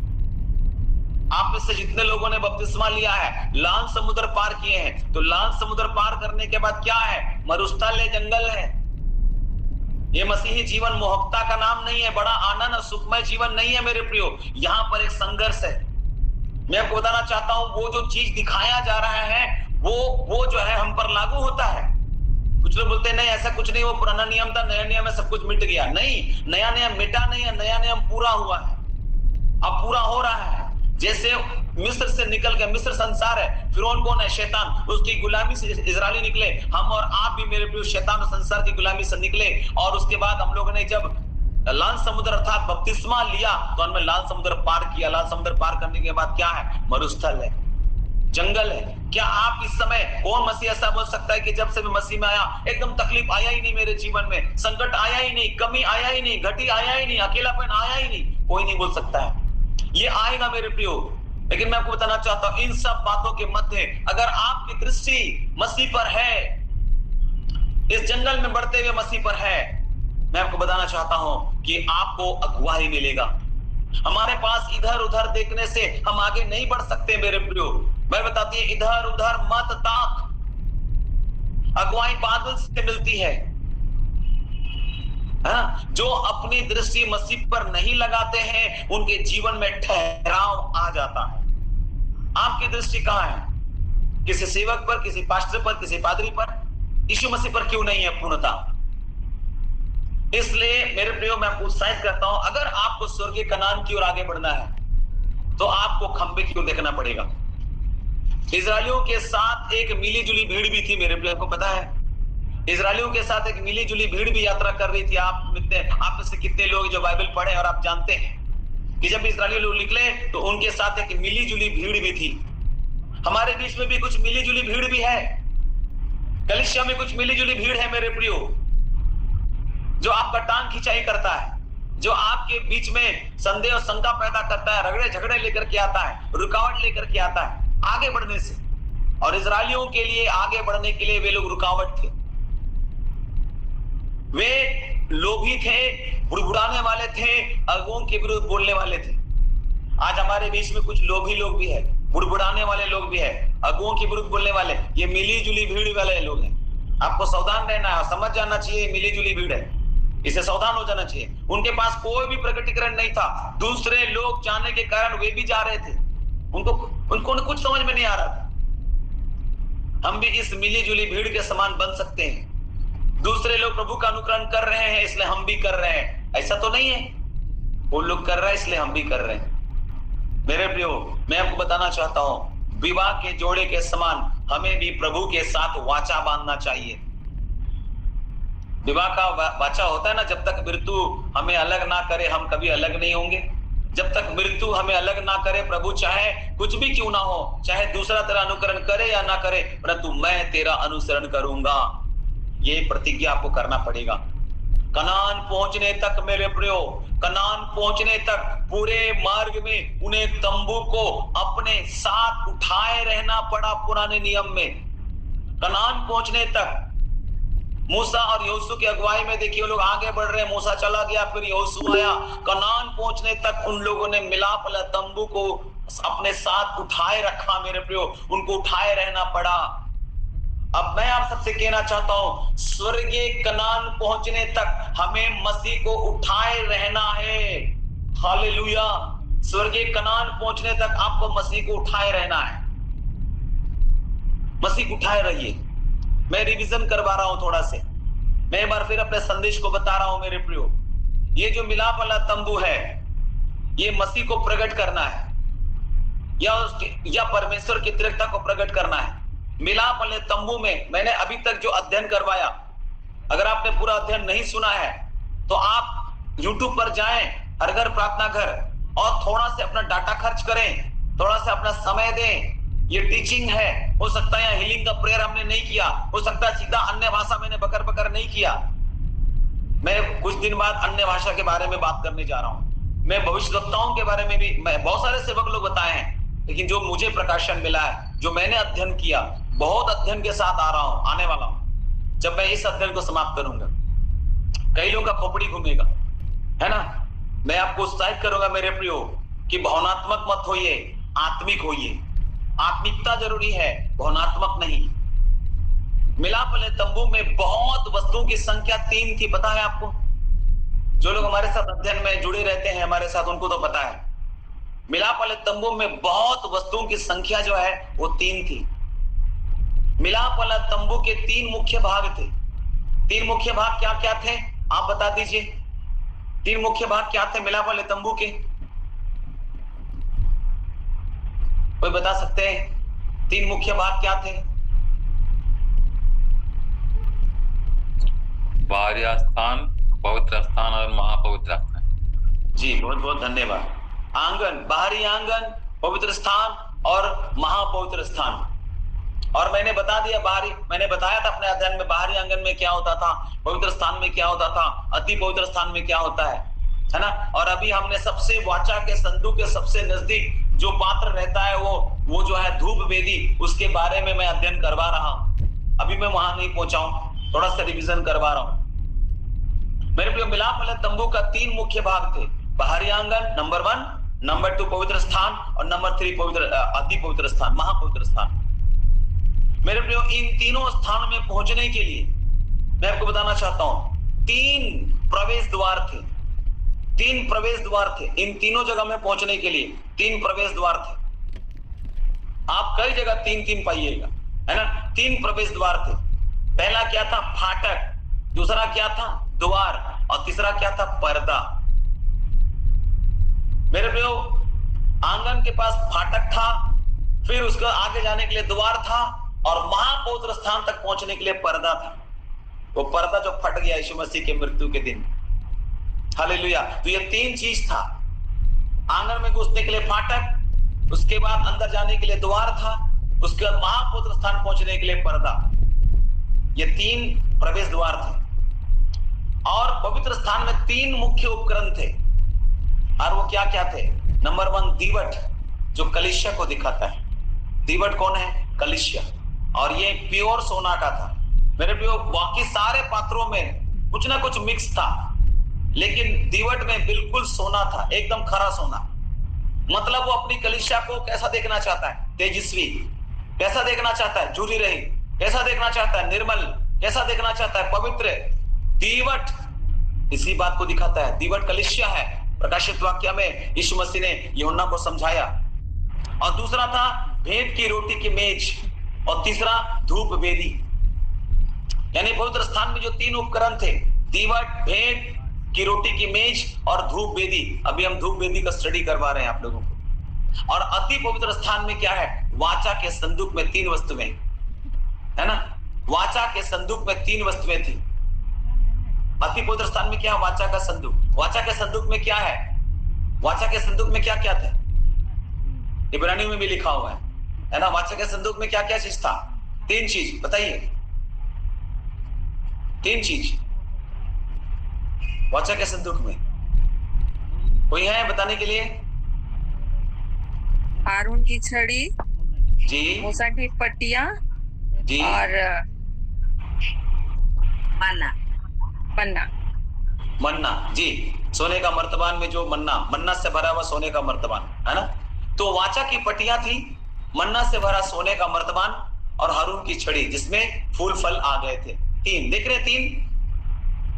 आप में से जितने लोगों ने बपतिस्मा लिया है, लाल समुद्र पार किए हैं, तो लाल समुद्र पार करने के बाद क्या है? मरुस्थल है, जंगल है। ये मसीही जीवन मोहकता का नाम नहीं है, बड़ा आनंद और सुखमय जीवन नहीं है मेरे प्रियो। यहाँ पर एक संघर्ष है। मैं आपको बताना चाहता हूं, वो जो चीज दिखाया जा रहा है वो जो है हम पर लागू होता है। कुछ लोग बोलते हैं नहीं ऐसा कुछ नहीं, वो पुराना नियम था, नया नियम में सब कुछ मिट गया। नहीं, नया नियम मिटा नहीं है, नया नियम पूरा हुआ है, अब पूरा हो रहा है। जैसे मिस्र से निकल के, मिस्र संसार है, फिरौन कौन है? शैतान, उसकी गुलामी से इजरायली निकले। हम और आप भी मेरे प्रिय शैतान और संसार की गुलामी से निकले, और उसके बाद हम लोगों ने जब लाल समुद्र अर्थात बपतिस्मा लिया तो हमने लाल समुद्र पार किया। लाल समुद्र पार करने के बाद क्या है? मरुस्थल है, जंगल है। क्या आप इस समय, कौन मसीह ऐसा बोल सकता है कि जब से मैं मसीह में आया एकदम तकलीफ आया ही नहीं मेरे जीवन में, संकट आया ही नहीं, कमी आया ही नहीं, घटी आया ही नहीं, अकेलापन आया ही नहीं? कोई नहीं बोल सकता है। ये आएगा मेरे प्रियो, लेकिन मैं आपको बताना चाहता हूं, इन सब बातों के मध्य अगर आपकी दृष्टि मसीह पर है, इस जंगल में बढ़ते हुए मसीह पर है, मैं आपको बताना चाहता हूं कि आपको अगुवाई मिलेगा। हमारे पास इधर उधर देखने से हम आगे नहीं बढ़ सकते मेरे प्रियो। मैं बताती है, इधर उधर मत ताक। अगुवाई बादल से मिलती है। जो अपनी दृष्टि मसीह पर नहीं लगाते हैं उनके जीवन में ठहराव आ जाता है। आपकी दृष्टि कहां है? किसी सेवक पर, किसी पास्टर पर, किसी पादरी पर? यीशु मसीह पर क्यों नहीं है पूर्णता? इसलिए मेरे प्रियो, मैं आपको उत्साहित करता हूं, अगर आपको स्वर्गीय कनान की ओर आगे बढ़ना है तो आपको खंबे की ओर देखना पड़ेगा। इजरायलियों के साथ एक मिली जुली भीड़ भी थी मेरे प्रियो, आपको पता है? इजरायलियों के साथ एक मिली जुली भीड़ भी यात्रा कर रही थी। आप में से कितने लोग जो बाइबल पढ़े और आप जानते हैं कि जब इजरायली लोग निकले तो उनके साथ एक मिली जुली भीड़ भी थी। हमारे बीच में भी कुछ मिली जुली भीड़ भी है। कलीसिया में कुछ मिली जुली भीड़ है मेरे प्रियो, जो आपका टांग खिंचाई करता है, जो आपके बीच में संदेह और शंका पैदा करता है, रगड़े झगड़े लेकर के आता है, रुकावट लेकर के आता है आगे बढ़ने से। और इजरायलियों के लिए आगे बढ़ने के लिए वे लोग रुकावट थे। वे लोभी थे, बुड़बुड़ाने वाले थे, अगुओं के विरुद्ध बोलने वाले थे। आज हमारे बीच में कुछ लोभी लोग भी है, बुड़बुड़ाने वाले लोग भी है, अगुओं के विरुद्ध बोलने वाले, ये मिली जुली भीड़ वाले लोग हैं। आपको सावधान रहना है, समझ जाना चाहिए मिली जुली भीड़ है, इसे सावधान हो जाना चाहिए। उनके पास कोई भी प्रकटीकरण नहीं था, दूसरे लोग जाने के कारण वे भी जा रहे थे, उनको कुछ समझ में नहीं आ रहा था। हम भी इस मिली जुली भीड़ के समान बन सकते हैं। दूसरे लोग प्रभु का अनुकरण कर रहे हैं इसलिए हम भी कर रहे हैं, ऐसा तो नहीं है। वो लोग कर रहे हैं इसलिए हम भी कर रहे हैं। मेरे प्रियो, मैं आपको बताना चाहता हूं, विवाह के जोड़े के समान हमें भी प्रभु के साथ वाचा बांधना चाहिए। विवाह का वाचा होता है ना, जब तक मृत्यु हमें अलग ना करे हम कभी अलग नहीं होंगे। जब तक मृत्यु हमें अलग ना करे, प्रभु चाहे कुछ भी क्यों ना हो, चाहे दूसरा तेरा अनुकरण करे या ना करे, परंतु मैं तेरा अनुसरण करूंगा। ये प्रतिज्ञा आपको करना पड़ेगा। कनान पहुंचने तक मेरे प्रियो, कनान पहुंचने तक पूरे मार्ग में उन्हें तंबू को अपने साथ उठाए रहना पड़ा। पुराने नियम में कनान पहुंचने तक मूसा और यहोशू की अगुवाई में देखिए लोग आगे बढ़ रहे हैं। मूसा चला गया, फिर यहोशू आया। कनान पहुंचने तक उन लोगों ने मिलाप वाला तंबू को अपने साथ उठाए रखा मेरे प्रियो, उनको उठाए रहना पड़ा। अब मैं आप सबसे कहना चाहता हूं, स्वर्गीय कनान पहुंचने तक हमें मसीह को उठाए रहना है। हालेलुया। स्वर्गीय कनान पहुंचने तक आपको मसीह को उठाए रहना है। मसीह को उठाए रहिए। मैं रिवीजन करवा रहा हूं थोड़ा से, मैं एक बार फिर अपने संदेश को बता रहा हूं मेरे प्रियो। ये जो मिलाप वाला तंबू है, ये मसीह को प्रकट करना है या परमेश्वर की त्रिकता को प्रकट करना है। मिलाप वाले तंबू में मैंने अभी तक जो अध्ययन करवाया, अगर आपने पूरा अध्ययन नहीं सुना है तो आप YouTube पर जाएं, हर घर प्रार्थना घर, और थोड़ा से अपना डाटा खर्च करें, थोड़ा सा अपना समय दें। ये टीचिंग है। हो सकता है हीलिंग का प्रेयर हमने नहीं किया, हो सकता है सीधा अन्य भाषा मैंने बकर बकर नहीं किया। मैं कुछ दिन बाद अन्य भाषा के बारे में बात करने जा रहा हूं। मैं भविष्यवक्ताओं के बारे में भी, मैं बहुत सारे सेवक लोग बताए हैं, लेकिन जो मुझे प्रकाशन मिला है, जो मैंने अध्ययन किया, बहुत अध्ययन के साथ आ रहा हूं, आने वाला हूं। जब मैं इस अध्ययन को समाप्त करूंगा, कई लोगों का खोपड़ी घूमेगा, है ना। मैं आपको उत्साहित करूंगा मेरे प्रियो कि भावनात्मक मत होइए, आत्मिक होइए। आत्मिकता जरूरी है, भावनात्मक नहीं। मिलाप वाले तंबू में बहुत वस्तुओं की संख्या 3 थी, पता है आपको? जो लोग हमारे साथ अध्ययन में जुड़े रहते हैं हमारे साथ, उनको तो पता है। मिलाप वाले तंबू में बहुत वस्तुओं की संख्या जो है वो 3 थी। मिलाप वाला तंबू के 3 मुख्य भाग थे। 3 मुख्य भाग क्या क्या थे आप बता दीजिए। 3 मुख्य भाग क्या थे मिलाप वाले तंबू के? कोई बता सकते हैं 3 मुख्य भाग क्या थे? बाहरी स्थान, पवित्र स्थान और महापवित्र स्थान। जी बहुत बहुत धन्यवाद। आंगन, बाहरी आंगन, पवित्र स्थान और महापवित्र स्थान। और मैंने बता दिया मैंने बताया था अपने अध्ययन में बाहरी आंगन में क्या होता था, पवित्र स्थान में क्या होता था, अति पवित्र स्थान में क्या होता है ना। और अभी हमने सबसे वाचा के संदूक के सबसे नजदीक जो पात्र रहता है वो जो है धूप वेदी, उसके बारे में मैं अध्ययन करवा रहा हूं। अभी मैं वहां नहीं पहुंचा हूं, थोड़ा सा रिवीजन करवा रहा हूं। मेरे प्रिय, मिलाप वाले तंबू का 3 मुख्य भाग थे। बाहरी आंगन नंबर 1, नंबर 2 पवित्र स्थान और नंबर 3 अति पवित्र स्थान, महापवित्र स्थान। मेरे प्रियो, इन तीनों स्थानों में पहुंचने के लिए मैं आपको बताना चाहता हूं, 3 प्रवेश द्वार थे। 3 प्रवेश द्वार थे। इन तीनों जगह में पहुंचने के लिए 3 प्रवेश द्वार थे। आप कई जगह 3-3 पाइएगा, है ना। 3 प्रवेश द्वार थे। पहला क्या था? फाटक। दूसरा क्या था? द्वार। और तीसरा क्या था? पर्दा। मेरे प्रियो, आंगन के पास फाटक था, फिर उसका आगे जाने के लिए द्वार था, और महापवित्र स्थान तक पहुंचने के लिए पर्दा था। वो पर्दा जो फट गया यीशु मसीह के मृत्यु के दिन। हालेलुया। तो ये 3 चीज था। आंगन में घुसने के लिए फाटक, उसके बाद अंदर जाने के लिए द्वार था, उसके बाद महापवित्र स्थान पहुंचने के लिए पर्दा। ये 3 प्रवेश द्वार थे। और पवित्र स्थान में 3 मुख्य उपकरण थे। और वो क्या क्या थे? नंबर 1, दीवट, जो कलीसिया को दिखाता है। दीवट कौन है? कलीसिया। और ये प्योर सोना का था। मेरे प्रियो, बाकी सारे पात्रों में कुछ ना कुछ मिक्स था, लेकिन दीवट में बिल्कुल सोना था, एकदम खरा सोना। मतलब वो अपनी कलीसिया को कैसा देखना चाहता है? तेजस्वी। कैसा देखना चाहता है? जुड़ी रही। कैसा देखना चाहता है? निर्मल। कैसा देखना चाहता है? पवित्र। दीवट इसी बात को दिखाता है। दीवट कलीसिया है। प्रकाशित वाक्य में यीशु मसीह ने यूहन्ना को समझाया। और दूसरा था भेंट की रोटी की मेज, और तीसरा धूप वेदी। यानी पवित्र स्थान में जो 3 उपकरण थे, दीवट, भेंट की रोटी की मेज और धूप वेदी। अभी हम धूप वेदी का स्टडी करवा रहे हैं आप लोगों को। और अति पवित्र स्थान में क्या है? वाचा के संदूक में 3 वस्तुएं, है ना। वाचा के संदूक में 3 वस्तुएं थी। अति पवित्र स्थान में क्या है? वाचा का संदूक। वाचा के संदूक में क्या है? वाचा के संदूक में क्या क्या था? इब्रानियों में भी लिखा हुआ है ना। वाचा के संदूक में क्या क्या चीज था? 3 चीज बताइए। 3 चीज वाचा के संदूक में। कोई है बताने के लिए? हारून की छड़ी जी, मूसा की पट्टियां जी, और मन्ना। मन्ना। जी, सोने का मर्तबान में जो मन्ना से भरा हुआ सोने का मर्तबान, है ना। तो वाचा की पट्टियां थी, मन्ना से भरा सोने का मर्तबान, और हारून की छड़ी जिसमें फूल फल आ गए थे। 3 देख रहे हैं?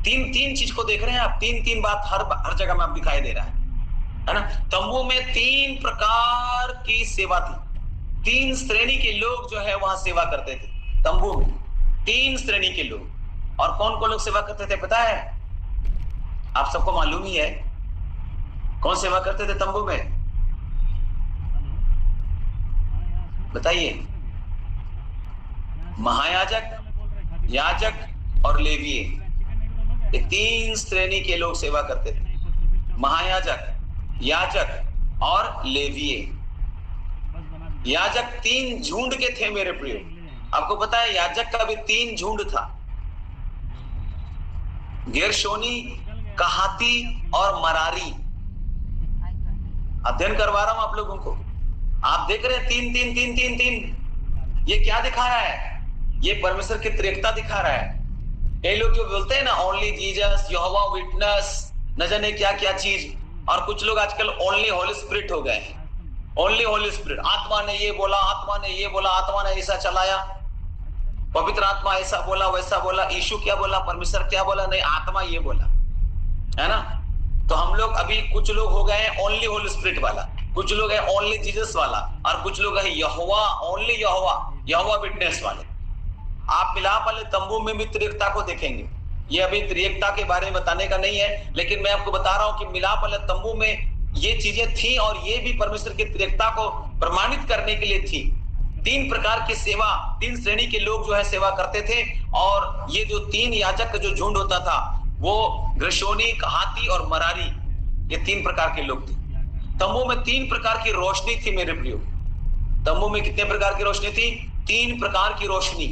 3 चीज को देख रहे हैं आप। 3 बात हर जगह में आप दिखाई दे रहा है ना। तंबू में 3 प्रकार की सेवा थी। 3 श्रेणी के लोग जो है वहां सेवा करते थे तंबू में। 3 श्रेणी के लोग। और कौन कौन लोग सेवा करते थे पता है? आप सबको मालूम ही है। कौन सेवा करते थे तंबू में? बताइए। महायाजक, याजक और लेवीय। ये 3 श्रेणी के लोग सेवा करते थे। महायाजक, याजक और लेवीय। याजक 3 झुंड के थे मेरे प्रियो। आपको पता है याजक का भी 3 झुंड था। गेरशोनी, कहाती और मरारी। अध्ययन करवा रहा हूं आप लोगों को। आप देख रहे हैं 3। ये क्या दिखा रहा है? ये परमेश्वर की त्रिएकता दिखा रहा है। कई लोग जो बोलते हैं ना, ओनली जीसस, यहोवा विटनेस, न जाने क्या क्या चीज। और कुछ लोग आजकल ओनली होली स्पिरिट हो गए हैं। Only Holi spirit. आत्मा ने ये बोला, आत्मा ने ये बोला, आत्मा ने ऐसा चलाया, पवित्र आत्मा ऐसा बोला, वैसा बोला, यीशु क्या बोला, परमेश्वर क्या बोला, नहीं आत्मा ये बोला, है ना। तो हम लोग अभी कुछ लोग हो गए हैं ओनली होली स्पिरिट वाला, कुछ लोग है ओनली जीसस वाला, और कुछ लोग है यहोवा, ओनली यहोवा विटनेस वाले। आप मिलाप वाले तंबू में भी त्रिएकता को देखेंगे। ये अभी त्रिएकता के बारे में बताने का नहीं है, लेकिन मैं आपको बता रहा हूं कि मिलाप वाले तंबू में ये चीजें थी, और ये भी परमेश्वर की त्रिएकता को प्रमाणित करने के लिए थी। 3 प्रकार की सेवा, 3 श्रेणी के लोग जो है सेवा करते थे। और ये जो 3 याजक का जो झुंड होता था, वो गेर्शोनी, कहाती और मरारी, ये 3 प्रकार के लोग थे। तंबू में 3 प्रकार की रोशनी थी मेरे प्रियो। तंबू में कितने प्रकार की रोशनी थी? 3 प्रकार की रोशनी।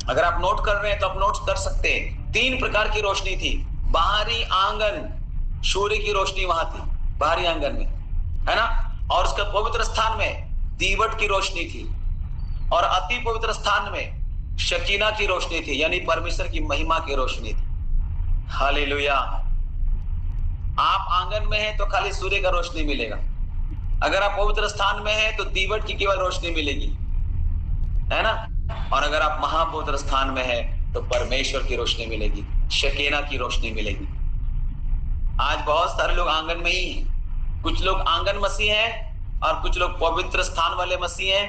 अगर आप नोट कर रहे हैं तो आप नोट कर सकते हैं। 3 प्रकार की रोशनी थी। बाहरी आंगन, सूर्य की रोशनी वहां थी बाहरी आंगन में, है ना। और उसका पवित्र स्थान में दीवट की रोशनी थी, और अति पवित्र स्थान में शकीना की रोशनी थी, यानी परमेश्वर की महिमा की रोशनी थी। हालेलुया। आप आंगन में हैं तो खाली सूर्य का रोशनी मिलेगा। अगर आप पवित्र स्थान में हैं तो दीवट की केवल रोशनी मिलेगी, है ना। और अगर आप महापवित्र स्थान में है तो परमेश्वर की रोशनी मिलेगी, शकीना की रोशनी मिलेगी। आज बहुत सारे लोग आंगन में ही हैं, कुछ लोग आंगन मसीह हैं और कुछ लोग पवित्र स्थान वाले मसीह हैं,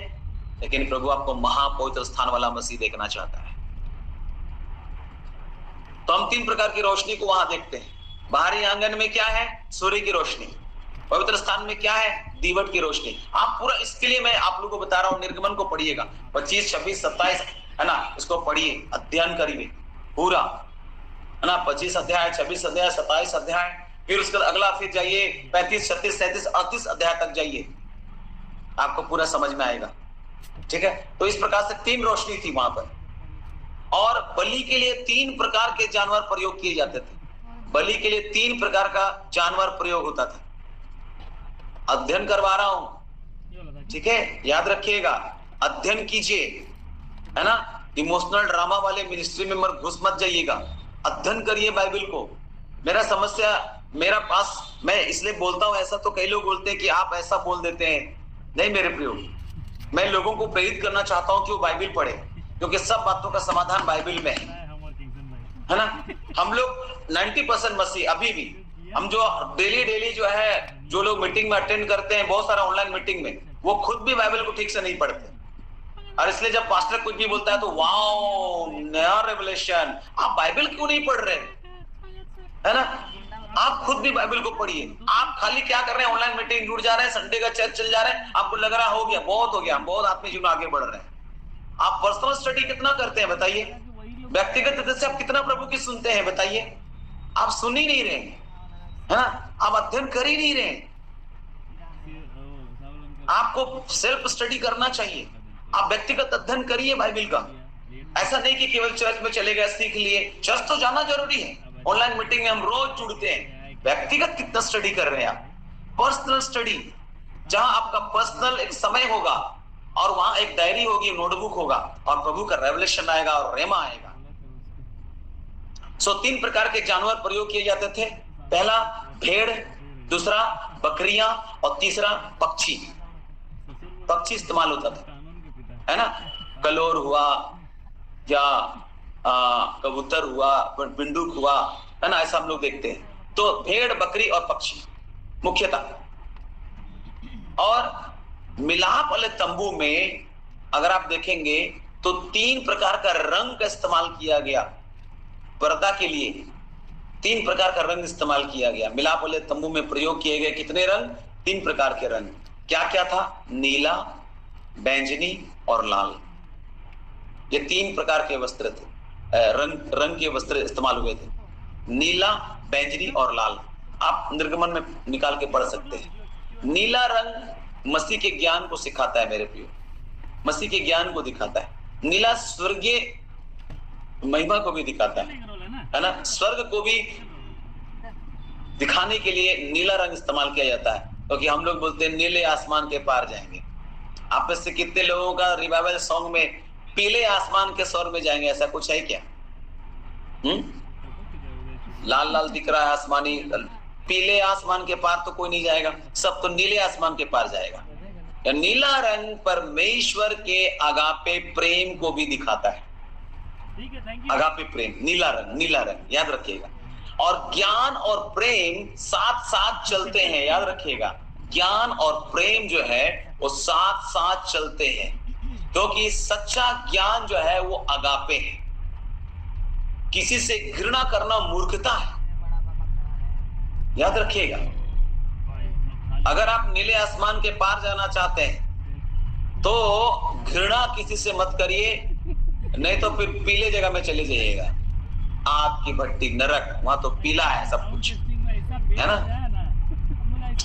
लेकिन प्रभु आपको महापवित्र स्थान वाला मसीह देखना चाहता है। तो हम 3 प्रकार की रोशनी को वहां देखते हैं। बाहरी आंगन में क्या है? सूर्य की रोशनी। पवित्र स्थान में क्या है? दीवट की रोशनी। आप पूरा, इसके लिए मैं आप लोगों को बता रहा हूं, निर्गमन को पढ़िएगा 25, 26, 27, है ना, इसको पढ़िए, अध्ययन करिए पूरा, है ना, 25 अध्याय, 26 अध्याय, 27 अध्याय, फिर उसके अगला फिर जाइए 35, 36, 37, 38 अध्याय तक जाइए, आपको पूरा समझ में आएगा। ठीक है, तो इस प्रकार से 3 रोशनी थी वहां पर। और बलि के लिए 3 प्रकार के जानवर प्रयोग किए जाते थे। बलि के लिए 3 प्रकार का जानवर प्रयोग होता था। अध्ययन करवा रहा हूं, ठीक है, याद रखिएगा, अध्ययन कीजिए, है ना, इमोशनल ड्रामा वाले मिनिस्ट्री में मत घुस मत जाइएगा, अध्ययन करिए बाइबल को। मेरा समस्या, मेरा पास, मैं इसलिए बोलता हूं ऐसा, तो कई लोग बोलते हैं कि आप ऐसा बोल देते हैं। नहीं मेरे प्रियो, मैं लोगों को प्रेरित करना चाहता हूं कि वो बाइबल पढ़े, क्योंकि सब बातों का समाधान बाइबल में है ना। हम लोग 90% मसीह अभी भी, हम जो डेली जो है, जो लोग मीटिंग में अटेंड करते हैं, बहुत सारा ऑनलाइन मीटिंग में, वो खुद भी बाइबल को ठीक से नहीं पढ़ते। और इसलिए जब पास्टर कुछ भी बोलता है तो वाओ नया रेवलेशन, आप बाइबल क्यों नहीं पढ़ रहे, है ना। आप खुद भी बाइबल को पढ़िए। आप खाली क्या कर रहे हैं, ऑनलाइन मीटिंग जुड़ जा रहे हैं, संडे का चर्च चल जा रहे हैं, आपको लग रहा हो गया, बहुत हो गया, बहुत आत्मिक जीवन आगे बढ़ रहे हैं। आप पर्सनल स्टडी कितना करते हैं बताइए? व्यक्तिगत तरह से आप कितना प्रभु की सुनते हैं बताइए? आप सुन ही नहीं रहे, है ना, आप अध्ययन कर ही नहीं रहे। आपको सेल्फ स्टडी करना चाहिए, आप व्यक्तिगत अध्ययन करिए बाइबल का। ऐसा नहीं कि केवल चर्च में चले गए सीख लिए, चर्च तो जाना जरूरी है, ऑनलाइन मीटिंग में हम रोज जुड़ते हैं। व्यक्तिगत कितना स्टडी कर रहे हैं आप? पर्सनल स्टडी, जहां आपका पर्सनल एक समय होगा और वहां एक डायरी होगी, नोटबुक होगा, और प्रभु का रेवलेशन आएगा और रेमा आएगा। 3 प्रकार के जानवर प्रयोग किए जाते थे। पहला भेड़, दूसरा बकरियां और तीसरा पक्षी। पक्षी इस्तेमाल होता था, है ना, कलोर हुआ या कबूतर हुआ, बिंडुक हुआ, है ना, ऐसा हम लोग देखते हैं। तो भेड़, बकरी और पक्षी मुख्यतः। और मिलाप वाले तंबू में अगर आप देखेंगे तो 3 प्रकार का रंग का इस्तेमाल किया गया पर्दा के लिए। 3 प्रकार का रंग इस्तेमाल किया गया मिलाप वाले तंबू में। प्रयोग किए गए कितने रंग? 3 प्रकार के रंग। क्या क्या था? नीला, बैंगनी और लाल। ये 3 प्रकार के वस्त्र थे, रंग के वस्त्र इस्तेमाल हुए थे, नीला, बैंगनी और लाल। आप निर्गमन में निकाल के पढ़ सकते हैं। नीला रंग मसीह के ज्ञान को सिखाता है मेरे प्रियो, मसीह के ज्ञान को दिखाता है। नीला स्वर्गीय महिमा को भी दिखाता है ना, स्वर्ग को भी दिखाने के लिए नीला रंग इस्तेमाल किया जाता है, क्योंकि हम लोग बोलते हैं नीले आसमान के पार जाएंगे। आप में से कितने लोगों का रिवाइवल सॉन्ग में पीले आसमान के स्वर में जाएंगे? ऐसा कुछ है क्या? लाल लाल दिख रहा है आसमानी, पीले आसमान के पार तो कोई नहीं जाएगा, सब तो नीले आसमान के पार जाएगा। या नीला रंग परमेश्वर के अगापे प्रेम को भी दिखाता है। अगापे प्रेम, नीला रंग याद रखिएगा। और ज्ञान और प्रेम साथ साथ चलते हैं, याद रखिएगा। ज्ञान और प्रेम जो है वो साथ साथ चलते हैं, क्योंकि सच्चा ज्ञान जो है वो अगापे है। किसी से घृणा करना मूर्खता है, याद रखिएगा। अगर आप नीले आसमान के पार जाना चाहते हैं तो घृणा किसी से मत करिए, नहीं तो फिर पीले जगह में चले जाइएगा। आग की भट्टी, नरक, वहां तो पीला है सब कुछ, है ना।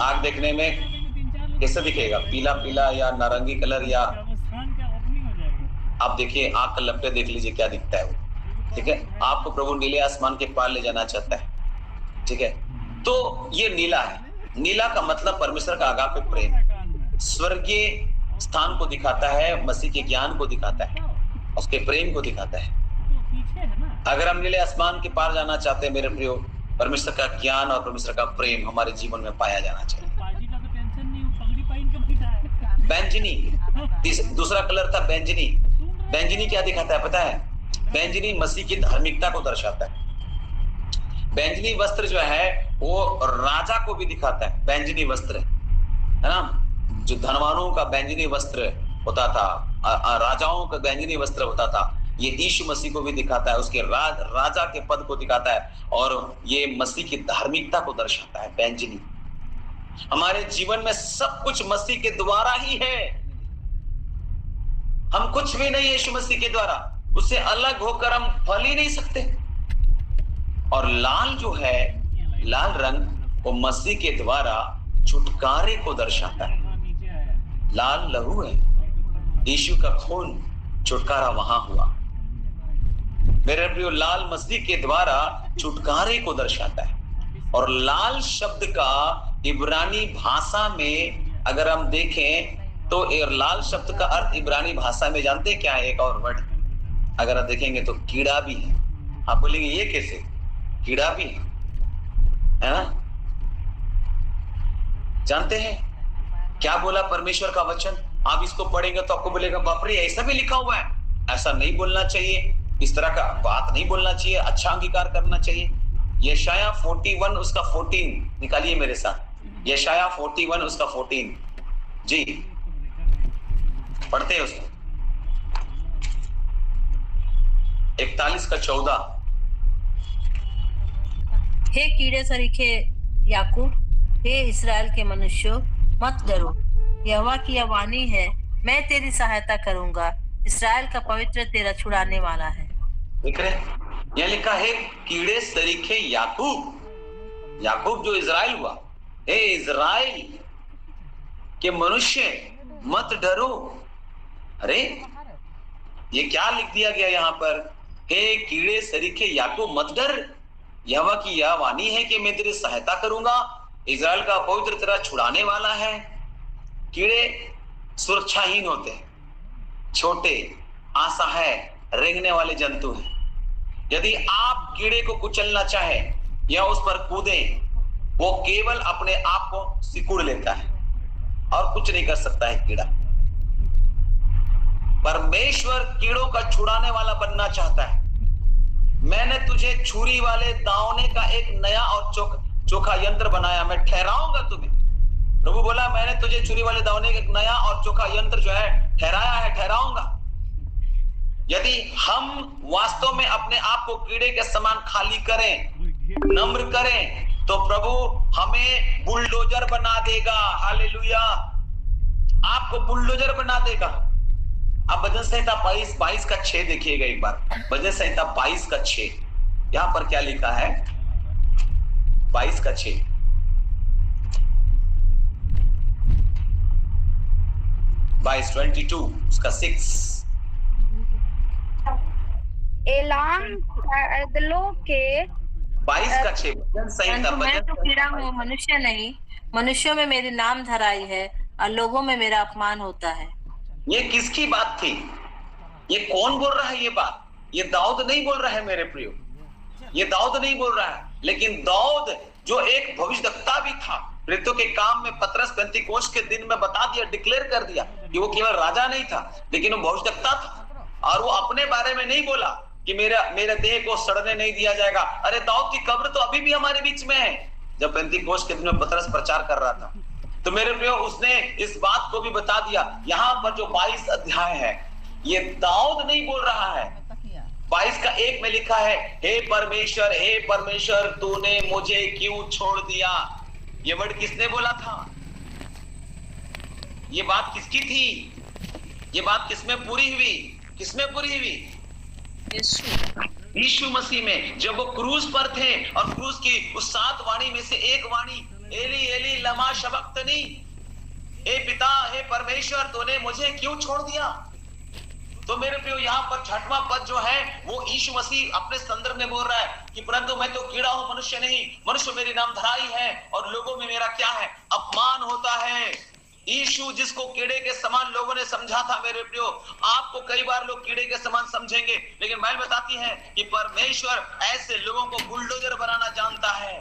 आग देखने में कैसे दिखेगा? पीला पीला या नारंगी कलर, या आप देखिए आग का लपटे देख लीजिए क्या दिखता है वो। ठीक है, आपको प्रभु नीले आसमान के पार ले जाना चाहता है। ठीक है, तो ये नीला है। नीला का मतलब परमेश्वर का आगापे प्रेम, स्वर्गीय स्थान को दिखाता है, मसीह के ज्ञान को दिखाता है, उसके प्रेम को दिखाता है। अगर हम नीले आसमान के पार जाना चाहते हैं मेरे प्रियो, परमेश्वर का ज्ञान और परमेश्वर का प्रेम हमारे जीवन में पाया जाना चाहिए। बैंजनी, दूसरा कलर था बैंजनी, बैंजनी क्या दिखाता है पता है? बैंजनी मसीह की धार्मिकता को दर्शाता है। बैंजनी वस्त्र जो है वो राजा को भी दिखाता है। बैंजनी वस्त्र है ना, जो धनवानों का बैंजनी वस्त्र होता था, राजाओं का बैंजनी वस्त्र होता था, ये यीशु मसीह को भी दिखाता है, उसके राजा के पद को दिखाता है, और ये मसीह की धार्मिकता को दर्शाता है। बैंजनी हमारे जीवन में सब कुछ मसीह के द्वारा ही है। हम कुछ भी नहीं यीशु मसीह के द्वारा, उससे अलग होकर हम फल ही नहीं सकते। और लाल जो है, लाल रंग, वो मसीह के द्वारा छुटकारे को दर्शाता है। लाल लहू है, यीशु का खून, छुटकारा वहां हुआ। मेरे प्रियो, लाल मसीह के द्वारा छुटकारे को दर्शाता है। और लाल शब्द का इब्रानी भाषा में अगर हम देखें तो लाल शब्द का अर्थ इब्रानी भाषा में जानते हैं क्या है? एक और वर्ड अगर आप देखेंगे तो कीड़ा भी है। आप बोलेंगे ये कैसे? कीड़ा भी है ना? जानते हैं क्या बोला परमेश्वर का वचन? आप इसको पढ़ेंगे तो आपको बोलेगा बाप रे, ऐसा भी लिखा हुआ है। ऐसा नहीं बोलना चाहिए, इस तरह का बात नहीं बोलना चाहिए, अच्छा अंगीकार करना चाहिए। यशाया 41 उसका 14 निकालिए मेरे साथ। यशाया 41 उसका 14 जी, पढ़ते हैं उसको। 41 का 14। हे कीड़े सरीखे याकूब, हे इस्राएल के मनुष्यों, मत डरो, यहोवा की यह वाणी है, मैं तेरी सहायता करूंगा, इस्राएल का पवित्र तेरा छुड़ाने वाला है। देख रहे, यह लिखा है कीड़े सरीखे याकूब। याकूब जो इजराइल हुआ, हे इजराइल के मनुष्य मत डरो। अरे ये क्या लिख दिया गया यहाँ पर? हे कीड़े सरीखे याकूब मत डर, यहोवा की यह वाणी है कि मैं तेरी सहायता करूंगा, इजराइल का पवित्र तेरा छुड़ाने वाला है। कीड़े सुरक्षाहीन होते हैं, छोटे, असहाय, रेंगने वाले जंतु हैं। यदि आप कीड़े को कुचलना चाहे या उस पर कूदे, वो केवल अपने आप को सिकुड़ लेता है और कुछ नहीं कर सकता है कीड़ा। परमेश्वर कीड़ों का छुड़ाने वाला बनना चाहता है। मैंने तुझे छुरी वाले दावने का एक नया और चोखा यंत्र बनाया, मैं ठहराऊंगा तुम्हें। प्रभु बोला मैंने तुझे छुरी वाले दावने का एक नया और चोखा यंत्र जो है ठहराया है, ठहराऊंगा। यदि हम वास्तव में अपने आप को कीड़े के समान खाली करें, नम्र करें, तो प्रभु हमें बुलडोजर बना देगा। हालेलुया, आपको बुलडोजर बना देगा। आप भजन संहिता 22 का 6 देखिएगा एक बार। भजन संहिता 22 का 6, यहां पर क्या लिखा है? 22 का 6, बाईस 22 उसका 6। एलाम पैदलों के 22 का 6 भजन संहिता। मैं तो कीड़ा हूँ, मनुष्य नहीं, मनुष्यों में मेरी नाम धराई है और लोगों में मेरा अपमान होता है। ये किसकी बात थी? ये कौन बोल रहा है ये बात? ये दाऊद नहीं बोल रहा है मेरे प्रियो, ये दाऊद नहीं बोल रहा है। लेकिन दाऊद जो एक भविष्यवक्ता भी था, प्रेरितों के काम में पतरस पेंतीकोस्त के दिन में बता दिया, डिक्लेयर कर दिया कि वो केवल राजा नहीं था, लेकिन वो भविष्यवक्ता था। और वो अपने बारे में नहीं बोला कि मेरे देह को सड़ने नहीं दिया जाएगा। अरे दाऊद की कब्र तो अभी भी हमारे बीच में है। जब पेंतीकोस्त के दिन में पतरस प्रचार कर रहा था, तो मेरे प्रियो उसने इस बात को भी बता दिया। यहाँ पर जो 22 अध्याय है, ये दाऊद नहीं बोल रहा है। 22 का 1 में लिखा है, हे परमेश्वर तूने मुझे क्यों छोड़ दिया। ये वर्ड किसने बोला था? ये बात किसकी थी? ये बात किसमें पूरी हुई? किसमें पूरी हुई? यीशु मसीह में। जब वो क्रूज पर थे और क्रूज की उस 7 वाणी में से एक वाणी, एली एली लमा शबक्तनी, हे पिता, हे परमेश्वर तूने मुझे क्यों छोड़ दिया। तो मेरे प्रियो यहाँ पर 6वां पद जो है वो यीशु मसीह अपने संदर्भ में बोल रहा है कि परंतु मैं तो कीड़ा हूं, मनुष्य नहीं, मनुष्य मेरी नाम धराई है और लोगों में मेरा क्या है? अपमान होता है। यीशु जिसको कीड़े के समान लोगों ने समझा था, मेरे प्रियो आपको कई बार लोग कीड़े के समान समझेंगे, लेकिन बाइबल बताती है कि परमेश्वर ऐसे लोगों को बुलडोजर बनाना जानता है।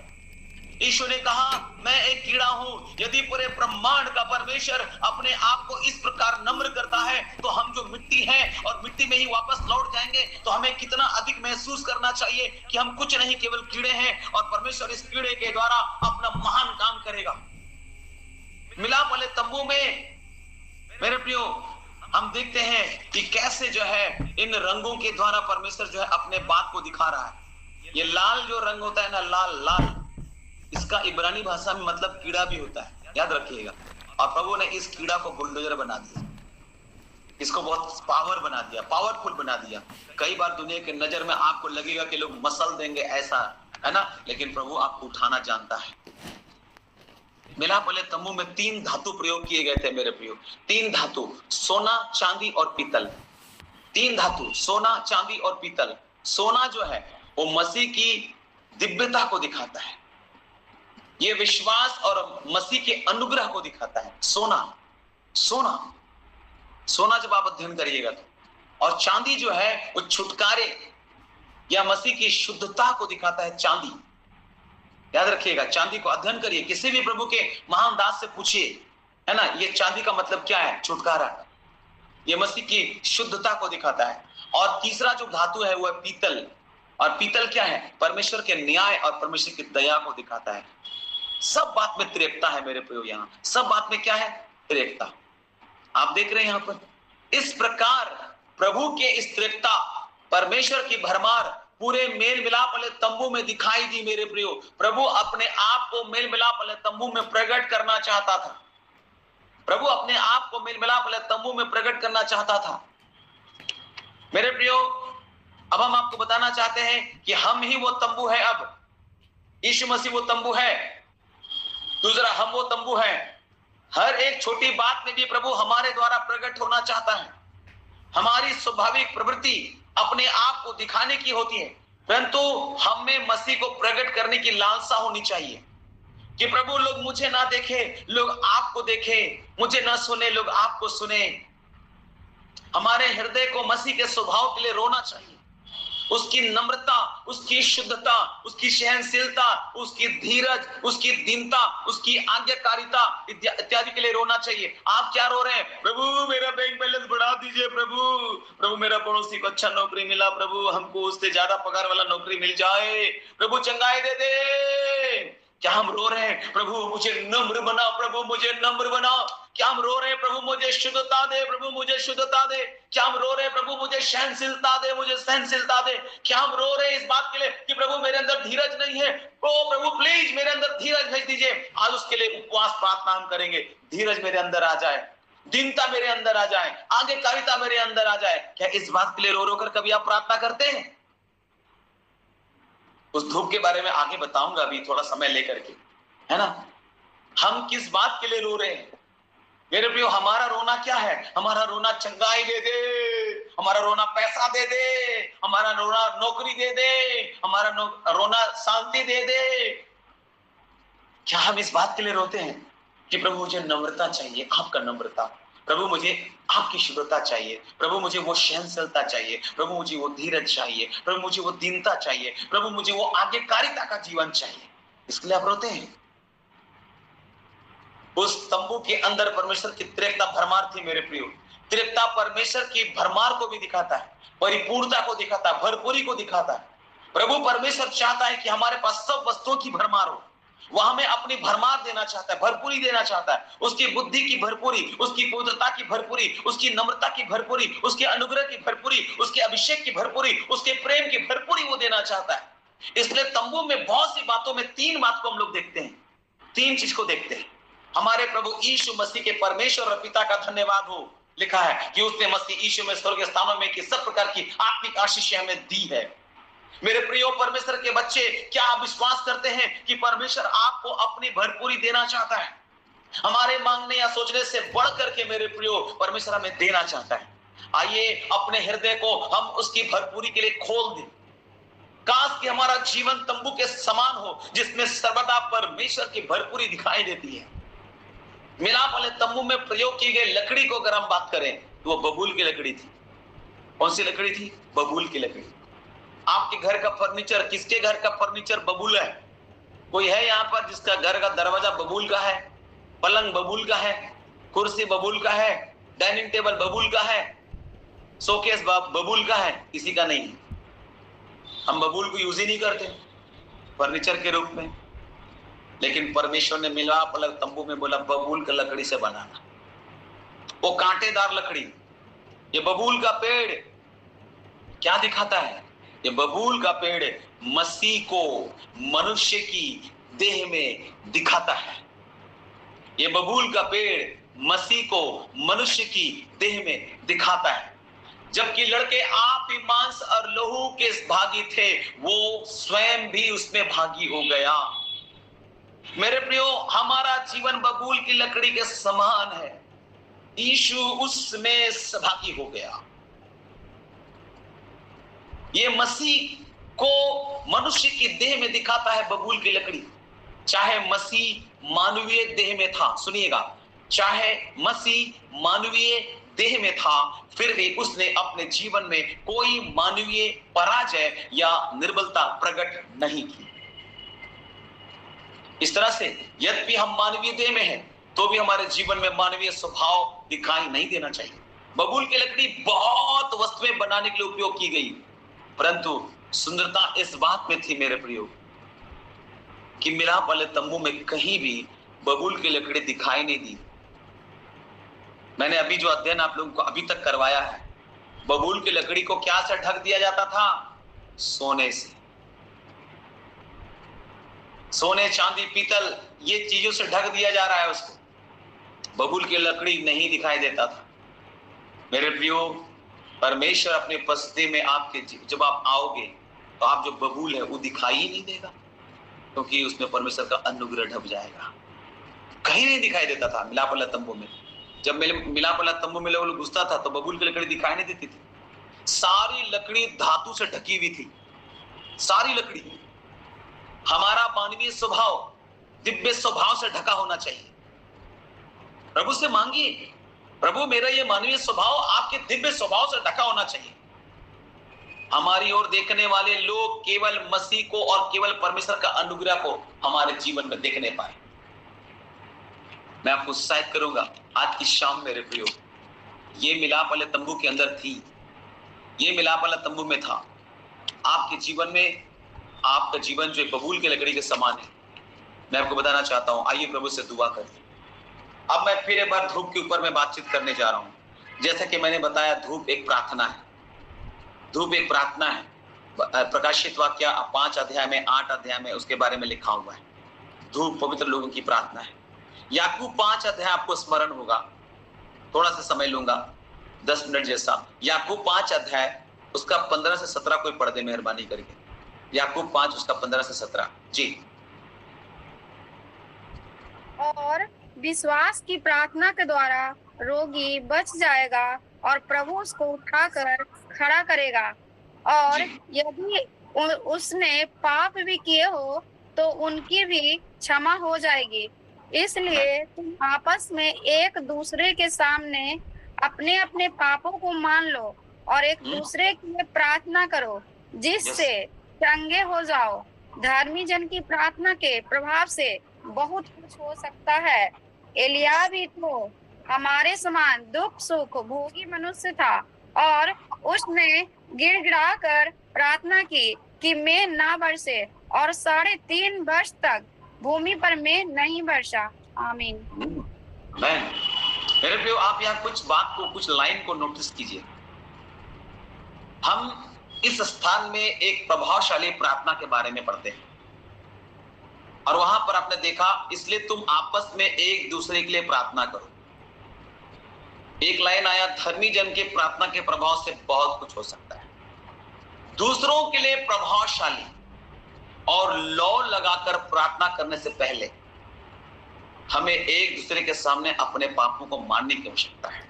यीशु ने कहा मैं एक कीड़ा हूं। यदि पूरे ब्रह्मांड का परमेश्वर अपने आप को इस प्रकार नम्र करता है तो हम जो मिट्टी हैं और मिट्टी में ही वापस लौट जाएंगे, तो हमें कितना अधिक महसूस करना चाहिए कि हम कुछ नहीं, केवल कीड़े हैं और परमेश्वर इस कीड़े के द्वारा अपना महान काम करेगा। मिलाप वाले तंबू में मेरे प्रियो हम देखते हैं कि कैसे जो है इन रंगों के द्वारा परमेश्वर जो है अपने बात को दिखा रहा है। ये लाल जो रंग होता है ना, लाल, इसका इब्रानी भाषा में मतलब कीड़ा भी होता है, याद रखिएगा। और प्रभु ने इस कीड़ा को बुलडोजर बना दिया, इसको बहुत पावरफुल बना दिया। कई बार दुनिया के नजर में आपको लगेगा कि लोग मसल देंगे, ऐसा है ना, लेकिन प्रभु आपको उठाना जानता है। मिलाप वाले तंबू में 3 धातु प्रयोग किए गए थे मेरे प्रियो, 3 धातु, सोना, चांदी और पीतल। 3 धातु, सोना, चांदी और पीतल। सोना जो है वो मसीह की दिव्यता को दिखाता है, ये विश्वास और मसीह के अनुग्रह को दिखाता है। सोना जब आप अध्ययन करिएगा तो, और चांदी जो है वो छुटकारे या मसीह की शुद्धता को दिखाता है। चांदी, याद रखिएगा, चांदी को अध्ययन करिए, किसी भी प्रभु के महान दास से पूछिए, है ना, ये चांदी का मतलब क्या है? छुटकारा, ये मसीह की शुद्धता को दिखाता है। और तीसरा जो धातु है वो है पीतल, और पीतल क्या है? परमेश्वर के न्याय और परमेश्वर की दया को दिखाता है। सब बात में त्रिएकता है मेरे प्रियो, यहाँ सब बात में क्या है? त्रिएकता। आप देख रहे हैं यहाँ पर इस प्रकार प्रभु के इस त्रिएकता, परमेश्वर की भरमार पूरे मेल मिलाप वाले तंबू में दिखाई दी मेरे प्रियो। प्रभु अपने आप को मेल मिलाप वाले तंबू में प्रकट करना चाहता था। प्रभु अपने आप को मेल मिलाप वाले तंबू में प्रकट करना चाहता था मेरे प्रियो। अब हम आपको बताना चाहते हैं कि हम ही वो तंबू है। अब यीशु मसीह वो तंबू है, दूसरा हम वो तंबू है। हर एक छोटी बात में भी प्रभु हमारे द्वारा प्रकट होना चाहता है। हमारी स्वाभाविक प्रवृत्ति अपने आप को दिखाने की होती है, परंतु हम में मसीह को प्रकट करने की लालसा होनी चाहिए कि प्रभु लोग मुझे ना देखे, लोग आपको देखे, मुझे ना सुने, लोग आपको सुने। हमारे हृदय को मसीह के स्वभाव के लिए रोना चाहिए, उसकी नम्रता, उसकी शुद्धता, उसकी सहनशीलता, उसकी धीरज, उसकी दीनता, उसकी आज्ञाकारिता इत्यादि के लिए रोना चाहिए। आप क्या रो रहे हैं? प्रभु मेरा बैंक बैलेंस बढ़ा दीजिए, प्रभु मेरा पड़ोसी को अच्छा नौकरी मिला, प्रभु हमको उससे ज्यादा पगार वाला नौकरी मिल जाए, प्रभु चंगाई दे दे। क्या हम रो रहे हैं? प्रभु मुझे नम्र बना, प्रभु मुझे नम्र बना। क्या हम रो रहे हैं? प्रभु मुझे शुद्धता दे, प्रभु मुझे शुद्धता दे। क्या हम रो रहे हैं? प्रभु मुझे सहनशीलता दे, मुझे सहनशीलता दे। क्या हम रो रहे हैं इस बात के लिए कि प्रभु मेरे अंदर धीरज नहीं है? ओ प्रभु प्लीज मेरे अंदर धीरज भेज दीजिए। आज उसके लिए उपवास प्रार्थना हम करेंगे, धीरज मेरे अंदर आ जाए, दीनता मेरे अंदर आ जाए, आज्ञाकारिता मेरे अंदर आ जाए। क्या इस बात के लिए रो रो कर कभी आप प्रार्थना करते हैं? उस धूप के बारे में आगे बताऊंगा अभी थोड़ा समय लेकर के, है ना। हम किस बात के लिए रो रहे हैं मेरे प्रियो? हमारा रोना क्या है? हमारा रोना चंगाई दे दे, हमारा रोना पैसा दे दे, हमारा रोना नौकरी दे दे, हमारा रोना शांति दे दे। क्या हम इस बात के लिए रोते हैं कि प्रभु मुझे नम्रता चाहिए, आपका नम्रता, प्रभु मुझे आपकी शुद्धता चाहिए, प्रभु मुझे वो सहनशीलता चाहिए, प्रभु मुझे वो धीरज चाहिए, प्रभु मुझे वो दीनता चाहिए, प्रभु मुझे वो आज्ञाकारिता का जीवन चाहिए। इसके लिए आप रोते हैं। उस तंबू के अंदर परमेश्वर की त्रिएकता भरमार थी मेरे प्रियो। त्रिएकता परमेश्वर की भरमार को भी दिखाता है, परिपूर्णता को दिखाता है, भरपूरी को दिखाता है। प्रभु परमेश्वर चाहता है कि हमारे पास सब वस्तुओं की भरमार हो, वह हमें अपनी भरमार देना चाहता है, भरपूरी देना चाहता है। उसकी बुद्धि की भरपूरी, उसकी पवित्रता की भरपूरी, उसकी नम्रता की भरपूरी, उसके अनुग्रह की भरपूरी, उसके अभिषेक की भरपूरी, उसके प्रेम की भरपूरी वो देना चाहता है। इसलिए तंबू में बहुत सी बातों में 3 बात को हम लोग देखते हैं, 3 चीज को देखते हैं। हमारे प्रभु यीशु मसीह के परमेश्वर और पिता का धन्यवाद हो, लिखा है कि उसने मसीह यीशु में स्वर्ग स्थानों में की सब प्रकार की आत्मिक आशीष हमें दी है। मेरे प्रियो परमेश्वर के बच्चे, क्या आप विश्वास करते हैं कि परमेश्वर आपको अपनी भरपूरी देना चाहता है? हमारे मांगने या सोचने से बढ़ करके मेरे प्रियो परमेश्वर हमें देना चाहता है। आइए अपने हृदय को हम उसकी भरपूरी के लिए खोल दें। काश कि हमारा जीवन तंबू के समान हो, जिसमें सर्वदा परमेश्वर की भरपूरी दिखाई देती है। मिलाप वाले तंबू में प्रयोग की गई लकड़ी को अगर हम बात करें तो वो बबूल की लकड़ी थी। कौन सी लकड़ी थी? बबूल की लकड़ी। आपके घर का फर्नीचर, किसके घर का फर्नीचर बबूल है? कोई है यहाँ पर जिसका घर का दरवाजा बबूल का है, पलंग बबूल का है, कुर्सी बबूल का है, डाइनिंग टेबल बबूल का है, शोकेस बबूल का है? किसी का नहीं। हम बबूल को यूज ही नहीं करते फर्नीचर के रूप में, लेकिन परमेश्वर ने मिलाप अलग तंबू में बोला बबूल का लकड़ी से बनाना। वो कांटेदार लकड़ी, ये बबूल का पेड़ क्या दिखाता है? ये बबूल का पेड़ मसीह को मनुष्य की देह में दिखाता है। ये बबूल का पेड़ मसीह को मनुष्य की देह में दिखाता है। जबकि लड़के आप ही मांस और लहू के भागी थे, वो स्वयं भी उसमें भागी हो गया। मेरे प्रियो, हमारा जीवन बबूल की लकड़ी के समान है। यीशु उसमें सहभागी हो गया। ये मसीह को मनुष्य की देह में दिखाता है बबूल की लकड़ी। चाहे मसीह मानवीय देह में था, सुनिएगा, चाहे मसीह मानवीय देह में था, फिर भी उसने अपने जीवन में कोई मानवीय पराजय या निर्बलता प्रकट नहीं की। इस तरह से यद्यपि हम मानवीय देह में हैं, तो भी हमारे जीवन में मानवीय स्वभाव दिखाई नहीं देना चाहिए। बबूल की लकड़ी बहुत वस्तुएं बनाने के लिए उपयोग की गई, परंतु सुंदरता इस बात में थी मेरे प्रियो कि मिलाप वाले तंबू में कहीं भी बबूल की लकड़ी दिखाई नहीं दी। मैंने अभी जो अध्ययन आप लोगों को अभी तक करवाया है, बबूल की लकड़ी को क्या से ढक दिया जाता था? सोने से। सोने, चांदी, पीतल, ये चीजों से ढक दिया जा रहा है उसको। बबूल की लकड़ी नहीं दिखाई देता था। मेरे प्रियो, परमेश्वर अपने उपस्थिति में आपके जब आप आओगे तो आप जो बबूल है वो दिखाई ही नहीं देगा, क्योंकि उसमें परमेश्वर का अनुग्रह ढप जाएगा। कहीं नहीं दिखाई देता था मिलाप वाला तंबू में। जब मिलाप वाला तंबू में लोग घुसता था तो बबूल की लकड़ी दिखाई नहीं देती थी। सारी लकड़ी धातु से ढकी हुई थी, सारी लकड़ी। हमारा मानवीय स्वभाव दिव्य स्वभाव से ढका होना चाहिए। प्रभु से मांगिए, प्रभु मेरा ये मानवीय स्वभाव आपके दिव्य स्वभाव से ढका होना चाहिए। हमारी ओर देखने वाले लोग केवल मसीह को और केवल परमेश्वर का अनुग्रह को हमारे जीवन में देखने पाए। मैं आपको उत्साहित करूंगा आज की शाम मेरे प्रियो, ये मिलाप वाले तंबू के अंदर थी, ये मिलाप वाला तंबू में था। आपके जीवन में आपका जीवन जो बबूल की लकड़ी के समान है। मैं आपको बताना चाहता हूं, आइए प्रभु से दुआ करें। अब मैं फिर एक बार धूप के ऊपर में बातचीत करने जा रहा हूं। जैसा कि मैंने बताया, धूप एक प्रार्थना है। धूप एक प्रार्थना है। प्रकाशित वाक्य 5 अध्याय में, 8 अध्याय में उसके बारे में लिखा हुआ है। धूप पवित्र लोगों की प्रार्थना है। याकूब 5 अध्याय आपको स्मरण होगा, थोड़ा सा समय लूंगा, 10 मिनट जैसा। याकूब 5 अध्याय उसका 15 से 17 कोई पढ़ दे मेहरबानी करके। याकूब 5 उसका 15 से 17 जी। और विश्वास की प्रार्थना के द्वारा रोगी बच जाएगा और प्रभु उसको उठाकर खड़ा करेगा। और यदि उसने पाप भी किए हो तो उनकी भी क्षमा हो जाएगी। इसलिए तुम आपस में एक दूसरे के सामने अपने अपने पापों को मान लो और एक दूसरे के लिए प्रार्थना करो, जिससे चंगे हो जाओ। धर्मी जन की प्रार्थना के प्रभाव से बहुत कुछ हो सकता है। एलिया भी तो हमारे समान दुख सुख भोगी मनुष्य था और उसने गिड़गिड़ा कर प्रार्थना की कि मेघ ना बरसे, और 3.5 वर्ष तक भूमि पर मेघ नहीं बरसा। आमीन। मेरे प्रियो, आप यहाँ कुछ बात को, कुछ लाइन को नोटिस कीजिए। हम इस स्थान में एक प्रभावशाली प्रार्थना के बारे में पढ़ते हैं और वहां पर आपने देखा, इसलिए तुम आपस में एक दूसरे के लिए प्रार्थना करो। एक लाइन आया, धर्मी जन के प्रार्थना के प्रभाव से बहुत कुछ हो सकता है। दूसरों के लिए प्रभावशाली और लौ लगाकर प्रार्थना करने से पहले हमें एक दूसरे के सामने अपने पापों को मानने की आवश्यकता है।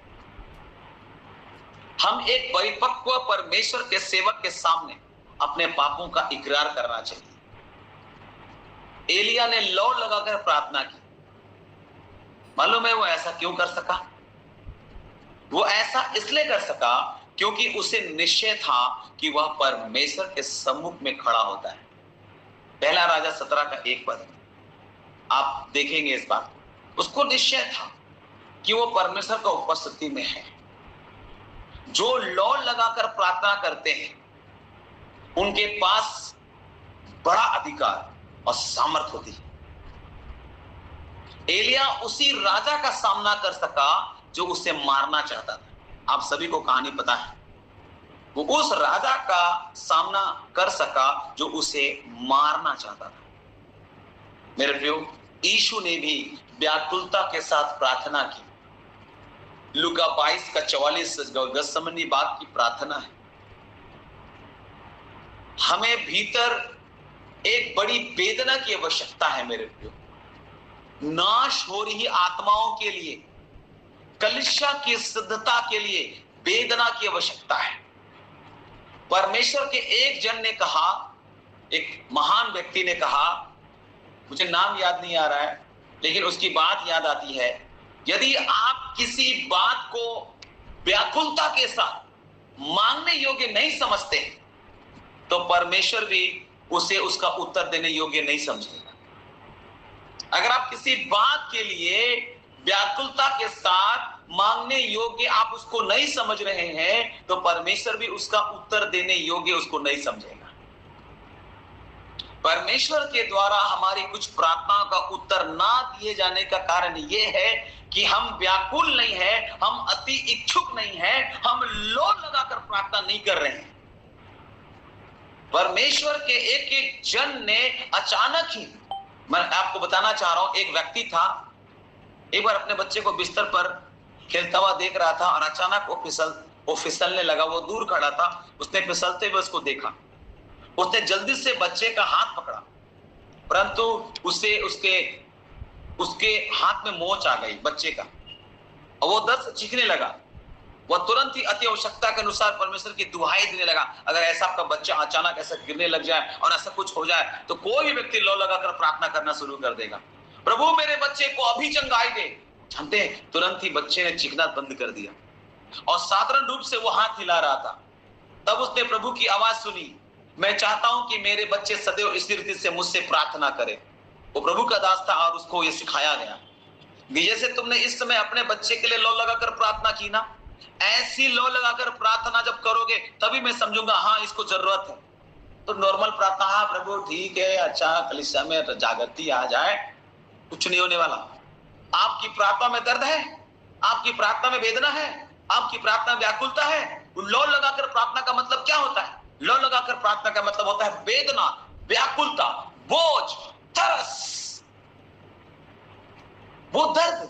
हम एक परिपक्व परमेश्वर के सेवक के सामने अपने पापों का इकरार करना चाहिए। एलिया ने लौ लगाकर प्रार्थना की। मालूम है वो ऐसा क्यों कर सका? वो ऐसा इसलिए कर सका क्योंकि उसे निश्चय था कि वह परमेश्वर के सम्मुख में खड़ा होता है। पहला राजा 17 का 1 पद, आप देखेंगे इस बात। उसको निश्चय था कि वो परमेश्वर का उपस्थिति में है। जो लौ लगाकर प्रार्थना करते हैं उनके पास बड़ा अधिकार और सामर्थ होती है। एलिया उसी राजा का सामना कर सका जो उसे मारना चाहता था। आप सभी को कहानी पता है, वो उस राजा का सामना कर सका जो उसे मारना चाहता था। मेरे प्रियो, यीशु ने भी व्याकुलता के साथ प्रार्थना की। लूका 22 का 44 गत्सेमनी बाग की प्रार्थना है। हमें भीतर एक बड़ी वेदना की आवश्यकता है मेरे प्रियो। नाश हो रही आत्माओं के लिए, कलीसिया की सिद्धता के लिए वेदना की आवश्यकता है। परमेश्वर के एक जन ने कहा, एक महान व्यक्ति ने कहा, मुझे नाम याद नहीं आ रहा है लेकिन उसकी बात याद आती है, यदि आप किसी बात को व्याकुलता के साथ मांगने योग्य नहीं समझते तो परमेश्वर भी उसे उसका उत्तर देने योग्य नहीं समझेगा। अगर आप किसी बात के लिए व्याकुलता के साथ मांगने योग्य आप उसको नहीं समझ रहे हैं तो परमेश्वर भी उसका उत्तर देने योग्य उसको नहीं समझेगा। परमेश्वर के द्वारा हमारी कुछ प्रार्थनाओं का उत्तर ना दिए जाने का कारण यह है कि हम व्याकुल नहीं है, हम अति इच्छुक नहीं है, हम लो लगाकर प्रार्थना नहीं कर रहे हैं। परमेश्वर के एक एक जन ने अचानक ही, मैं आपको बताना चाह रहा हूं, एक व्यक्ति था, एक बार अपने बच्चे को बिस्तर पर खेलता हुआ देख रहा था और अचानक वो फिसलने लगा। वो दूर खड़ा था, उसने फिसलते हुए उसको देखा। उसने जल्दी से बच्चे का हाथ पकड़ा, परंतु उसे उसके हाथ में मोच आ गई बच्चे का और वो दर्द से चीखने लगा। वह तुरंत ही अति आवश्यकता के अनुसार परमेश्वर की दुहाई देने लगा। अगर ऐसा आपका बच्चा अचानक ऐसा गिरने लग जाए और ऐसा कुछ हो जाए तो कोई भी व्यक्ति लो लगाकर प्रार्थना करना शुरू कर देगा, प्रभु मेरे बच्चे को अभी चंगाई दे। जानते हैं, तुरंत ही बच्चे ने चीखना बंद कर दिया और साधारण रूप से वो हाथ हिला रहा था। तब उसने प्रभु की आवाज सुनी, मैं चाहता हूं कि मेरे बच्चे सदैव इसी रीति से मुझसे प्रार्थना करें। वो प्रभु का दास था और उसको ये सिखाया गया कि जैसे तुमने इस समय अपने बच्चे के लिए लो लगाकर प्रार्थना की ना, ऐसी लो लगाकर प्रार्थना जब करोगे तभी मैं समझूंगा हाँ इसको जरूरत है। तो नॉर्मल प्रार्थना, हाँ प्रभु ठीक है, अच्छा कलीसिया में जागृति आ जाए, कुछ नहीं होने वाला। आपकी प्रार्थना में दर्द है, आपकी प्रार्थना में वेदना है, आपकी प्रार्थना में व्याकुलता है। लो लगाकर प्रार्थना का मतलब क्या होता है? लो लगाकर प्रार्थना का मतलब होता है वेदना, व्याकुलता, बोझ, तरस, वो दर्द।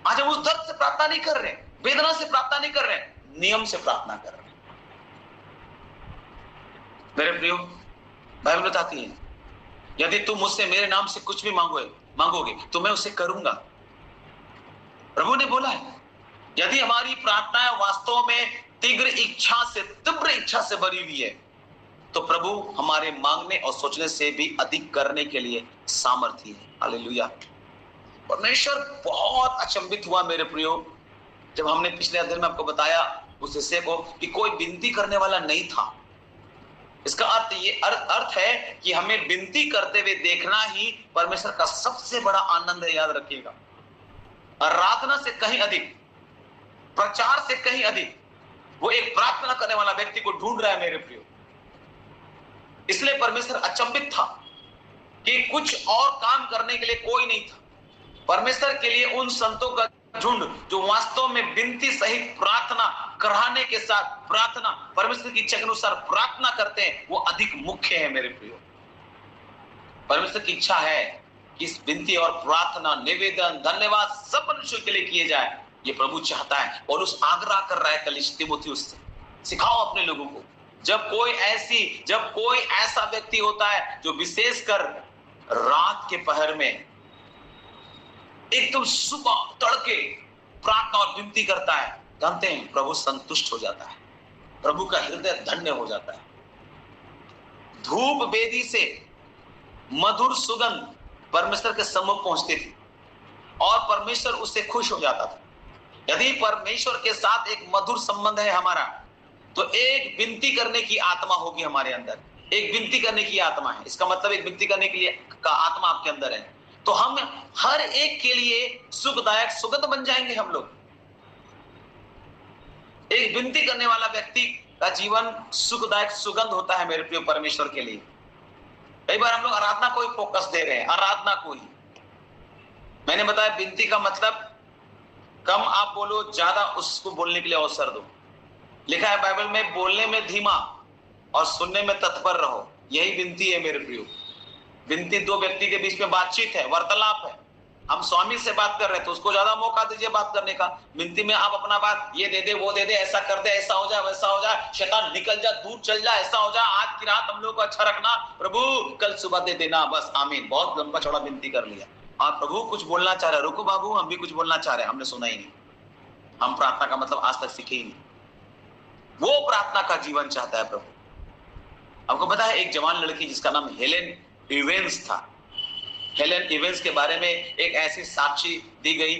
आज हम उस दर्द से प्रार्थना नहीं कर रहे, वेदना से प्रार्थना नहीं कर रहे, नियम से प्रार्थना कर रहे। मेरे प्रियो, बाइबल बताती है यदि तुम मुझसे मेरे नाम से कुछ भी मांगोगे तो मैं उसे करूंगा। प्रभु ने बोला है यदि हमारी प्रार्थनाएं वास्तव में तीव्र इच्छा से भरी हुई है तो प्रभु हमारे मांगने और सोचने से भी अधिक करने के लिए सामर्थ्य है। हालेलुया। परमेश्वर बहुत अचंभित हुआ मेरे प्रियो जब हमने पिछले अध्याय में आपको बताया उस हिस्से को कि कोई विनती करने वाला नहीं था। इसका अर्थ है कि हमें विनती करते हुए देखना ही परमेश्वर का सबसे बड़ा आनंद है। याद रखिएगा, आराधना से कहीं अधिक, प्रचार से कहीं अधिक वो एक प्रार्थना करने वाला व्यक्ति को ढूंढ रहा है मेरे प्रियो। इसलिए परमेश्वर अचंभित था कि कुछ और काम करने के लिए कोई नहीं था। परमेश्वर के लिए उन संतों का झुंड जो वास्तव में विनती सहित प्रार्थना कराने के साथ प्रार्थना परमेश्वर की इच्छा के अनुसार प्रार्थना करते हैं, वो अधिक मुख्य है मेरे प्रियो। परमेश्वर की इच्छा है कि इस विनती और प्रार्थना, निवेदन, धन्यवाद सब मनुष्यों के लिए किए जाए। ये प्रभु चाहता है और उस आग्रह कर रहा है कलीसिया तीमुथियुस से, सिखाओ अपने लोगों को। जब कोई ऐसा व्यक्ति होता है जो विशेषकर रात के पहर में एकदम सुबह तड़के प्रार्थना और विनती करता है, जानते हैं प्रभु संतुष्ट हो जाता है, प्रभु का हृदय धन्य हो जाता है। धूप वेदी से मधुर सुगंध परमेश्वर के सम्मुख पहुंचती थी और परमेश्वर उससे खुश हो जाता था। यदि परमेश्वर के साथ एक मधुर संबंध है हमारा तो एक विनती करने की आत्मा होगी हमारे अंदर, एक विनती करने की आत्मा है। इसका मतलब एक विनती करने के लिए का आत्मा आपके अंदर है, तो हम हर एक के लिए सुखदायक सुगंध बन जाएंगे हम लोग। एक विनती करने वाला व्यक्ति का जीवन सुखदायक सुगंध होता है मेरे प्रिय परमेश्वर के लिए। कई बार हम लोग आराधना को ही फोकस दे रहे हैं, आराधना को ही। मैंने बताया विनती का मतलब कम आप बोलो, ज्यादा उसको बोलने के लिए अवसर दो। लिखा है बाइबल में, बोलने में धीमा और सुनने में तत्पर रहो। यही विनती है मेरे प्रियो। विनती दो व्यक्ति के बीच में बातचीत है, वार्तालाप है। हम स्वामी से बात कर रहे हैं तो उसको ज्यादा मौका दीजिए बात करने का। विनती में आप अपना बात, ये दे दे, वो दे दे, ऐसा कर दे, ऐसा हो जाए, वैसा हो जाए, शैतान निकल जा, दूर चल जा, ऐसा हो जाए, आज की रात हम लोग को अच्छा रखना प्रभु, कल सुबह दे देना, बस आमीन। बहुत लंबा चौड़ा विनती कर लिया। आप प्रभु कुछ बोलना चाह रहे, रुको बाबू, हम भी कुछ बोलना चाह रहे हैं, हमने सुना ही नहीं। हम प्रार्थना का मतलब आज तक सीखे ही नहीं। वो प्रार्थना का जीवन चाहता है प्रभु। आपको पता है एक जवान लड़की जिसका नाम हेलेन इवेंस था। हेलेन इवेंस के बारे में एक ऐसी साक्षी दी गई,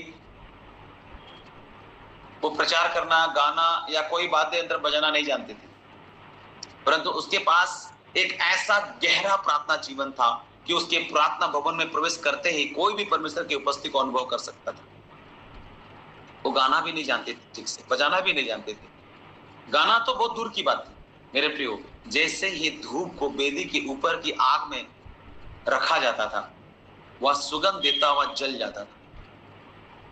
वो प्रचार करना, गाना या कोई वाद्य यंत्र बजाना नहीं जानती थी, परंतु उसके पास एक ऐसा गहरा प्रार्थना जीवन था कि उसके प्रार्थना भवन में प्रवेश करते ही कोई भी परमेश्वर की उपस्थिति को अनुभव कर सकता था। वो गाना भी नहीं जानते थे, ठीक से बजाना भी नहीं जानते थे। गाना तो बहुत दूर की बात थी मेरे प्रियो। जैसे ही धूप को वेदी के ऊपर की आग में रखा जाता था, वह सुगंध देता हुआ जल जाता था।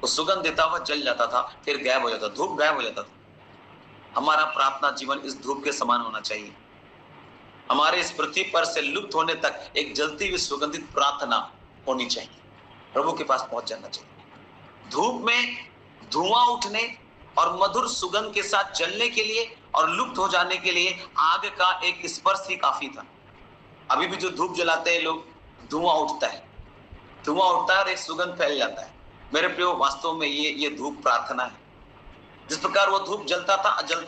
वो सुगंध देता हुआ जल जाता था, फिर गायब हो जाता, धूप गायब हो जाता था। हमारा प्रार्थना जीवन इस धूप के समान होना चाहिए। हमारे इस पृथ्वी पर से लुप्त होने तक एक जलती हुई सुगंधित प्रार्थना होनी चाहिए, प्रभु के पास पहुंच जाना चाहिए। धूप में धुआं उठने और मधुर सुगंध के साथ जलने के लिए और लुप्त हो जाने के लिए आग का एक स्पर्श ही काफी था। अभी भी जो धूप जलाते हैं लोग, धुआं उठता है, धुआं उठता है और एक सुगंध फैल जाता है। मेरे प्रियो, वास्तव में ये धूप प्रार्थना है। जिस प्रकार वो धूप जलता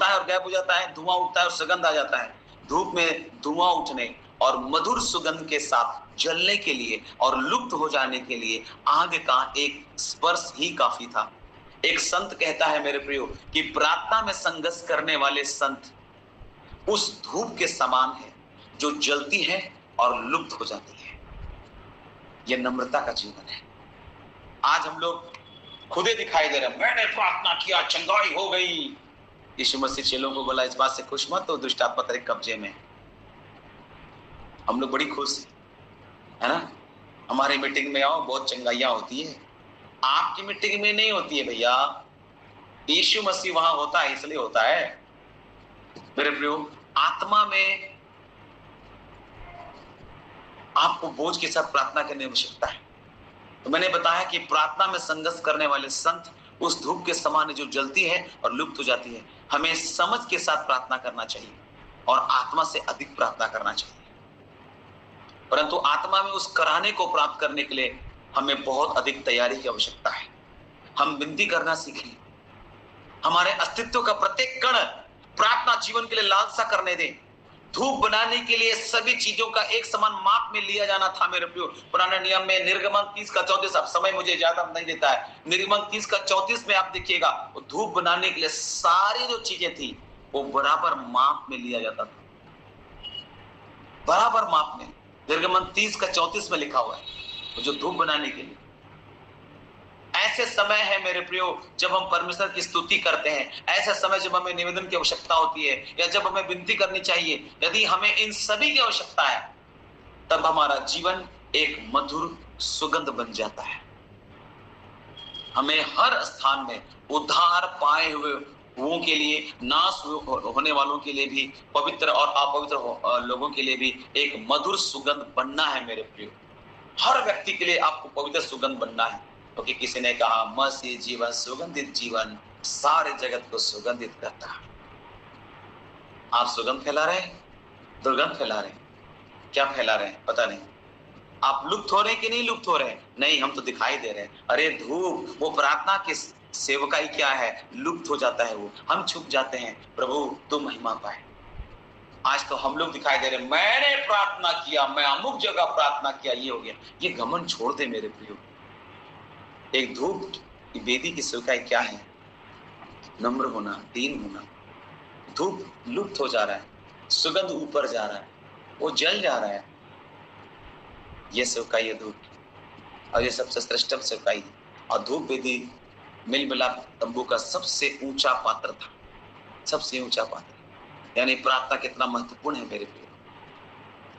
है और गायब हो जाता है, धुआं उठता है और सुगंध आ जाता है। धूप में धुआं उठने और मधुर सुगंध के साथ जलने के लिए और लुप्त हो जाने के लिए आग का एक स्पर्श ही काफी था। एक संत कहता है मेरे प्रियो कि प्रार्थना में संघर्ष करने वाले संत उस धूप के समान है जो जलती है और लुप्त हो जाती है। यह नम्रता का जीवन है। आज हम लोग खुदे दिखाई दे रहे हैं, मैंने प्रार्थना किया, चंगाई हो गई। यीशु मसीह चेलों को बोला, इस बात से खुश मत हो, दुष्ट आत्मा तेरे कब्जे में। हम लोग बड़ी खुश है ना, हमारी मीटिंग में आओ, बहुत चंगाइयां होती है। आपकी मीटिंग में नहीं होती है भैया, यीशु मसीह वहां होता है, इसलिए होता है। मेरे प्रियो, आत्मा में आपको बोझ के साथ प्रार्थना करने की आवश्यकता है। तो मैंने बताया कि प्रार्थना में संघर्ष करने वाले संत उस धूप के समान जो जलती है और लुप्त हो जाती है। हमें समझ के साथ प्रार्थना करना चाहिए और आत्मा से अधिक प्रार्थना करना चाहिए। परंतु आत्मा में उस कराने को प्राप्त करने के लिए हमें बहुत अधिक तैयारी की आवश्यकता है। हम विनती करना सीखें। हमारे अस्तित्व का प्रत्येक कण प्रार्थना जीवन के लिए लालसा करने दें। धूप बनाने के लिए सभी चीजों का एक समान माप में लिया जाना था मेरे प्रियो। पुराने नियम में निर्गमन 30 का 34, अब समय मुझे ज्यादा नहीं देता है, निर्गमन 30 का 34 में आप देखिएगा, धूप बनाने के लिए सारी जो चीजें थी वो बराबर माप में लिया जाता था, बराबर माप में। निर्गमन 30 का 34 में लिखा हुआ है, जो धूप बनाने के लिए। ऐसे समय है मेरे प्रियो जब हम परमेश्वर की स्तुति करते हैं, ऐसा समय जब हमें निवेदन की आवश्यकता होती है या जब हमें विनती करनी चाहिए। यदि हमें इन सभी की आवश्यकता है, तब हमारा जीवन एक मधुर सुगंध बन जाता है। हमें हर स्थान में उद्धार पाए हुए के लिए, नाश होने वालों के लिए भी, पवित्र और अपवित्र लोगों के लिए भी एक मधुर सुगंध बनना है मेरे प्रियो। हर व्यक्ति के लिए आपको पवित्र सुगंध बनना है, क्योंकि किसी ने कहा मसीह जीवन, सुगंधित जीवन सारे जगत को सुगंधित करता है। आप सुगंध फैला रहे हैं, दुर्गंध फैला रहे हैं, क्या फैला रहे हैं पता नहीं। आप लुप्त हो रहे हैं कि नहीं लुप्त हो रहे हैं? नहीं, हम तो दिखाई दे रहे हैं। अरे धूप, वो प्रार्थना की सेवकाई क्या है, लुप्त हो जाता है वो, हम छुप जाते हैं। प्रभु तू महिमा पाए। आज तो हम लोग दिखाई दे रहे, मैंने प्रार्थना किया, मैं अमुक जगह प्रार्थना किया, ये हो गया। ये घमंड छोड़ दे मेरे प्रियो। एक धूप की वेदी की सेवकाई क्या है? नम्र होना, दीन होना। धूप लुप्त हो जा रहा है, सुगंध ऊपर जा रहा है, वो जल जा रहा है। ये सेवकाई है धूप की, और ये सबसे श्रेष्ठतम सेवकाई है। और धूप वेदी मिल मिलाप तंबू का सबसे ऊंचा पात्र था, सबसे ऊंचा पात्र। यानी प्रार्थना कितना महत्वपूर्ण है मेरे प्रिय,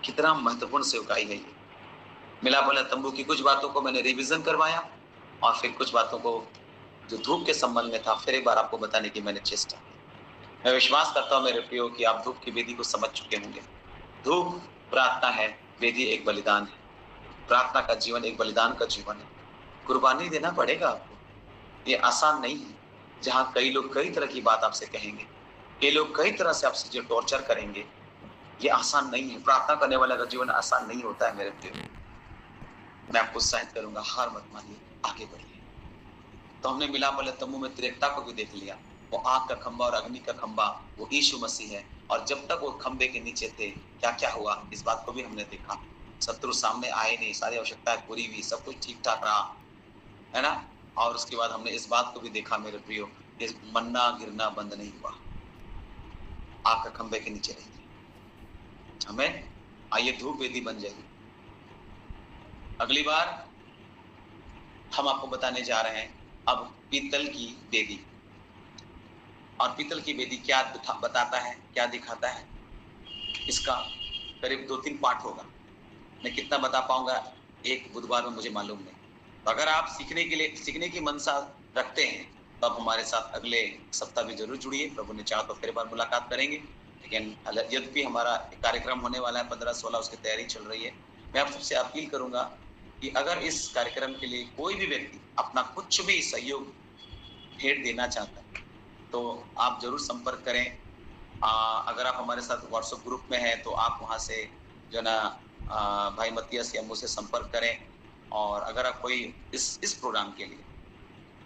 कितना महत्वपूर्ण सेवकाई है ये। मिलाप वाला तंबू की कुछ बातों को मैंने रिवीजन करवाया, और फिर कुछ बातों को जो धूप के संबंध में था फिर एक बार आपको बताने की मैंने चेष्टा की। मैं विश्वास करता हूं मेरे प्रियो कि आप धूप की वेदी को समझ चुके होंगे। धूप प्रार्थना है, वेदी एक बलिदान है। प्रार्थना का जीवन एक बलिदान का जीवन है। कुर्बानी देना पड़ेगा आपको, ये आसान नहीं है। जहाँ कई लोग कई तरह की बात आपसे कहेंगे, कई लोग कई तरह से आपसे जो टॉर्चर करेंगे, ये आसान नहीं है। प्रार्थना करने वाला का जीवन आसान नहीं होता है मेरे प्रियो। मैं आपको उत्साहित करूंगा, हार मत मानिए, आगे बढ़िए। तो हमने मिलाप वाले तंबू में त्रिएकता को भी देख लिया। वो आग का खंबा और अग्नि का खंबा वो यीशु मसीह है, और जब तक वो खंबे के नीचे थे क्या क्या हुआ इस बात को भी हमने देखा। शत्रु सामने आए नहीं, सारी आवश्यकताएं पूरी हुई, सब कुछ ठीक ठाक रहा, है ना। और उसके बाद हमने इस बात को भी देखा मेरे प्रियो, मन्ना गिरना बंद नहीं हुआ, आग का खंबे के नीचे रही थी। हमें आइए धूप वेदी बन जाएगी। अगली बार हम आपको बताने जा रहे हैं अब पीतल की वेदी। और पीतल की वेदी क्या बताता है, क्या दिखाता है, इसका करीब 2-3 पाठ होगा। मैं कितना बता पाऊंगा एक बुधवार में मुझे मालूम नहीं। तो अगर आप सीखने की मनसा रखते हैं तो आप हमारे साथ अगले सप्ताह भी जरूर जुड़िए। प्रभु ने चाहा तो फिर बार मुलाकात करेंगे। लेकिन यद्यपि हमारा कार्यक्रम होने वाला है 15-16, उसकी तैयारी चल रही है। मैं आप सबसे अपील करूंगा कि अगर इस कार्यक्रम के लिए कोई भी व्यक्ति अपना कुछ भी सहयोग भेंट देना चाहता है तो आप जरूर संपर्क करें। अगर आप हमारे साथ व्हाट्सएप ग्रुप में हैं तो आप वहां से जो ना भाई मतियास या मुझसे संपर्क करें। और अगर आप कोई इस प्रोग्राम के लिए,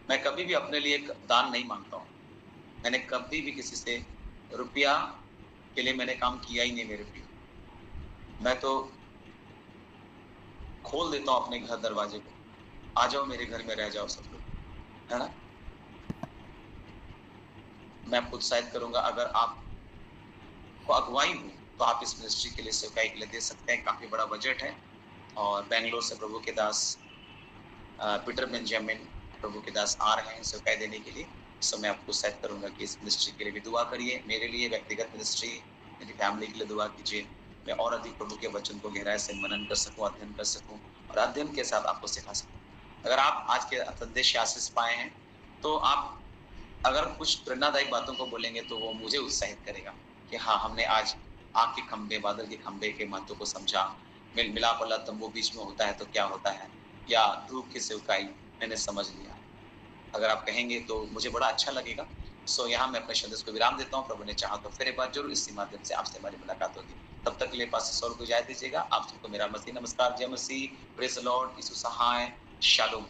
मैं कभी भी अपने लिए दान नहीं मांगता हूँ। मैंने कभी भी किसी से रुपया के लिए मैंने काम किया ही नहीं मेरे प्रिय। मैं तो खोल देता हूँ अपने घर दरवाजे को, आ जाओ मेरे घर में रह जाओ सब लोग, है ना। मैं आपको उत्साहित करूंगा, अगर आप को अगुवाई हुई तो आप इस मिनिस्ट्री के लिए सेवकाई के लिए दे सकते हैं। काफी बड़ा बजट है। और बेंगलोर से प्रभु के दास पीटर बेंजामिन प्रभु के दास आ रहे हैं सेवकाई देने के लिए। सो मैं आपको उत्साहित करूंगा कि इस मिनिस्ट्री के लिए भी दुआ करिए। मेरे लिए व्यक्तिगत मिनिस्ट्री, मेरी फैमिली के लिए दुआ कीजिए। मैं और अधिक प्रभु के वचन को गहराई से मनन कर सकूं, अध्ययन कर सकूं, और अध्ययन के साथ आपको सिखा सकूं। अगर आप आज के संदेश से आशीष पाए हैं तो आप अगर कुछ प्रेरणादायक बातों को बोलेंगे तो वो मुझे उत्साहित करेगा कि हाँ, हमने आज आग के खंबे, बादल के खंबे के महत्व को समझा। मिलाप वाला तंबू बीच में होता है तो क्या होता है, या धूप की सेवकाई मैंने समझ लिया। अगर आप कहेंगे तो मुझे बड़ा अच्छा लगेगा। सो यहाँ मैं अपने संदेश को विराम देता हूँ। प्रभु ने चाहा तो फिर एक बार जरूर इसी माध्यम से आपसे हमारी मुलाकात होगी। तब तक के लिए पास्टर सॉल को इजाजत दीजिएगा। आप सबको मेरा मसीह नमस्कार, जय मसीह, प्रेज द लॉर्ड, यीशु सहाय, शालोम।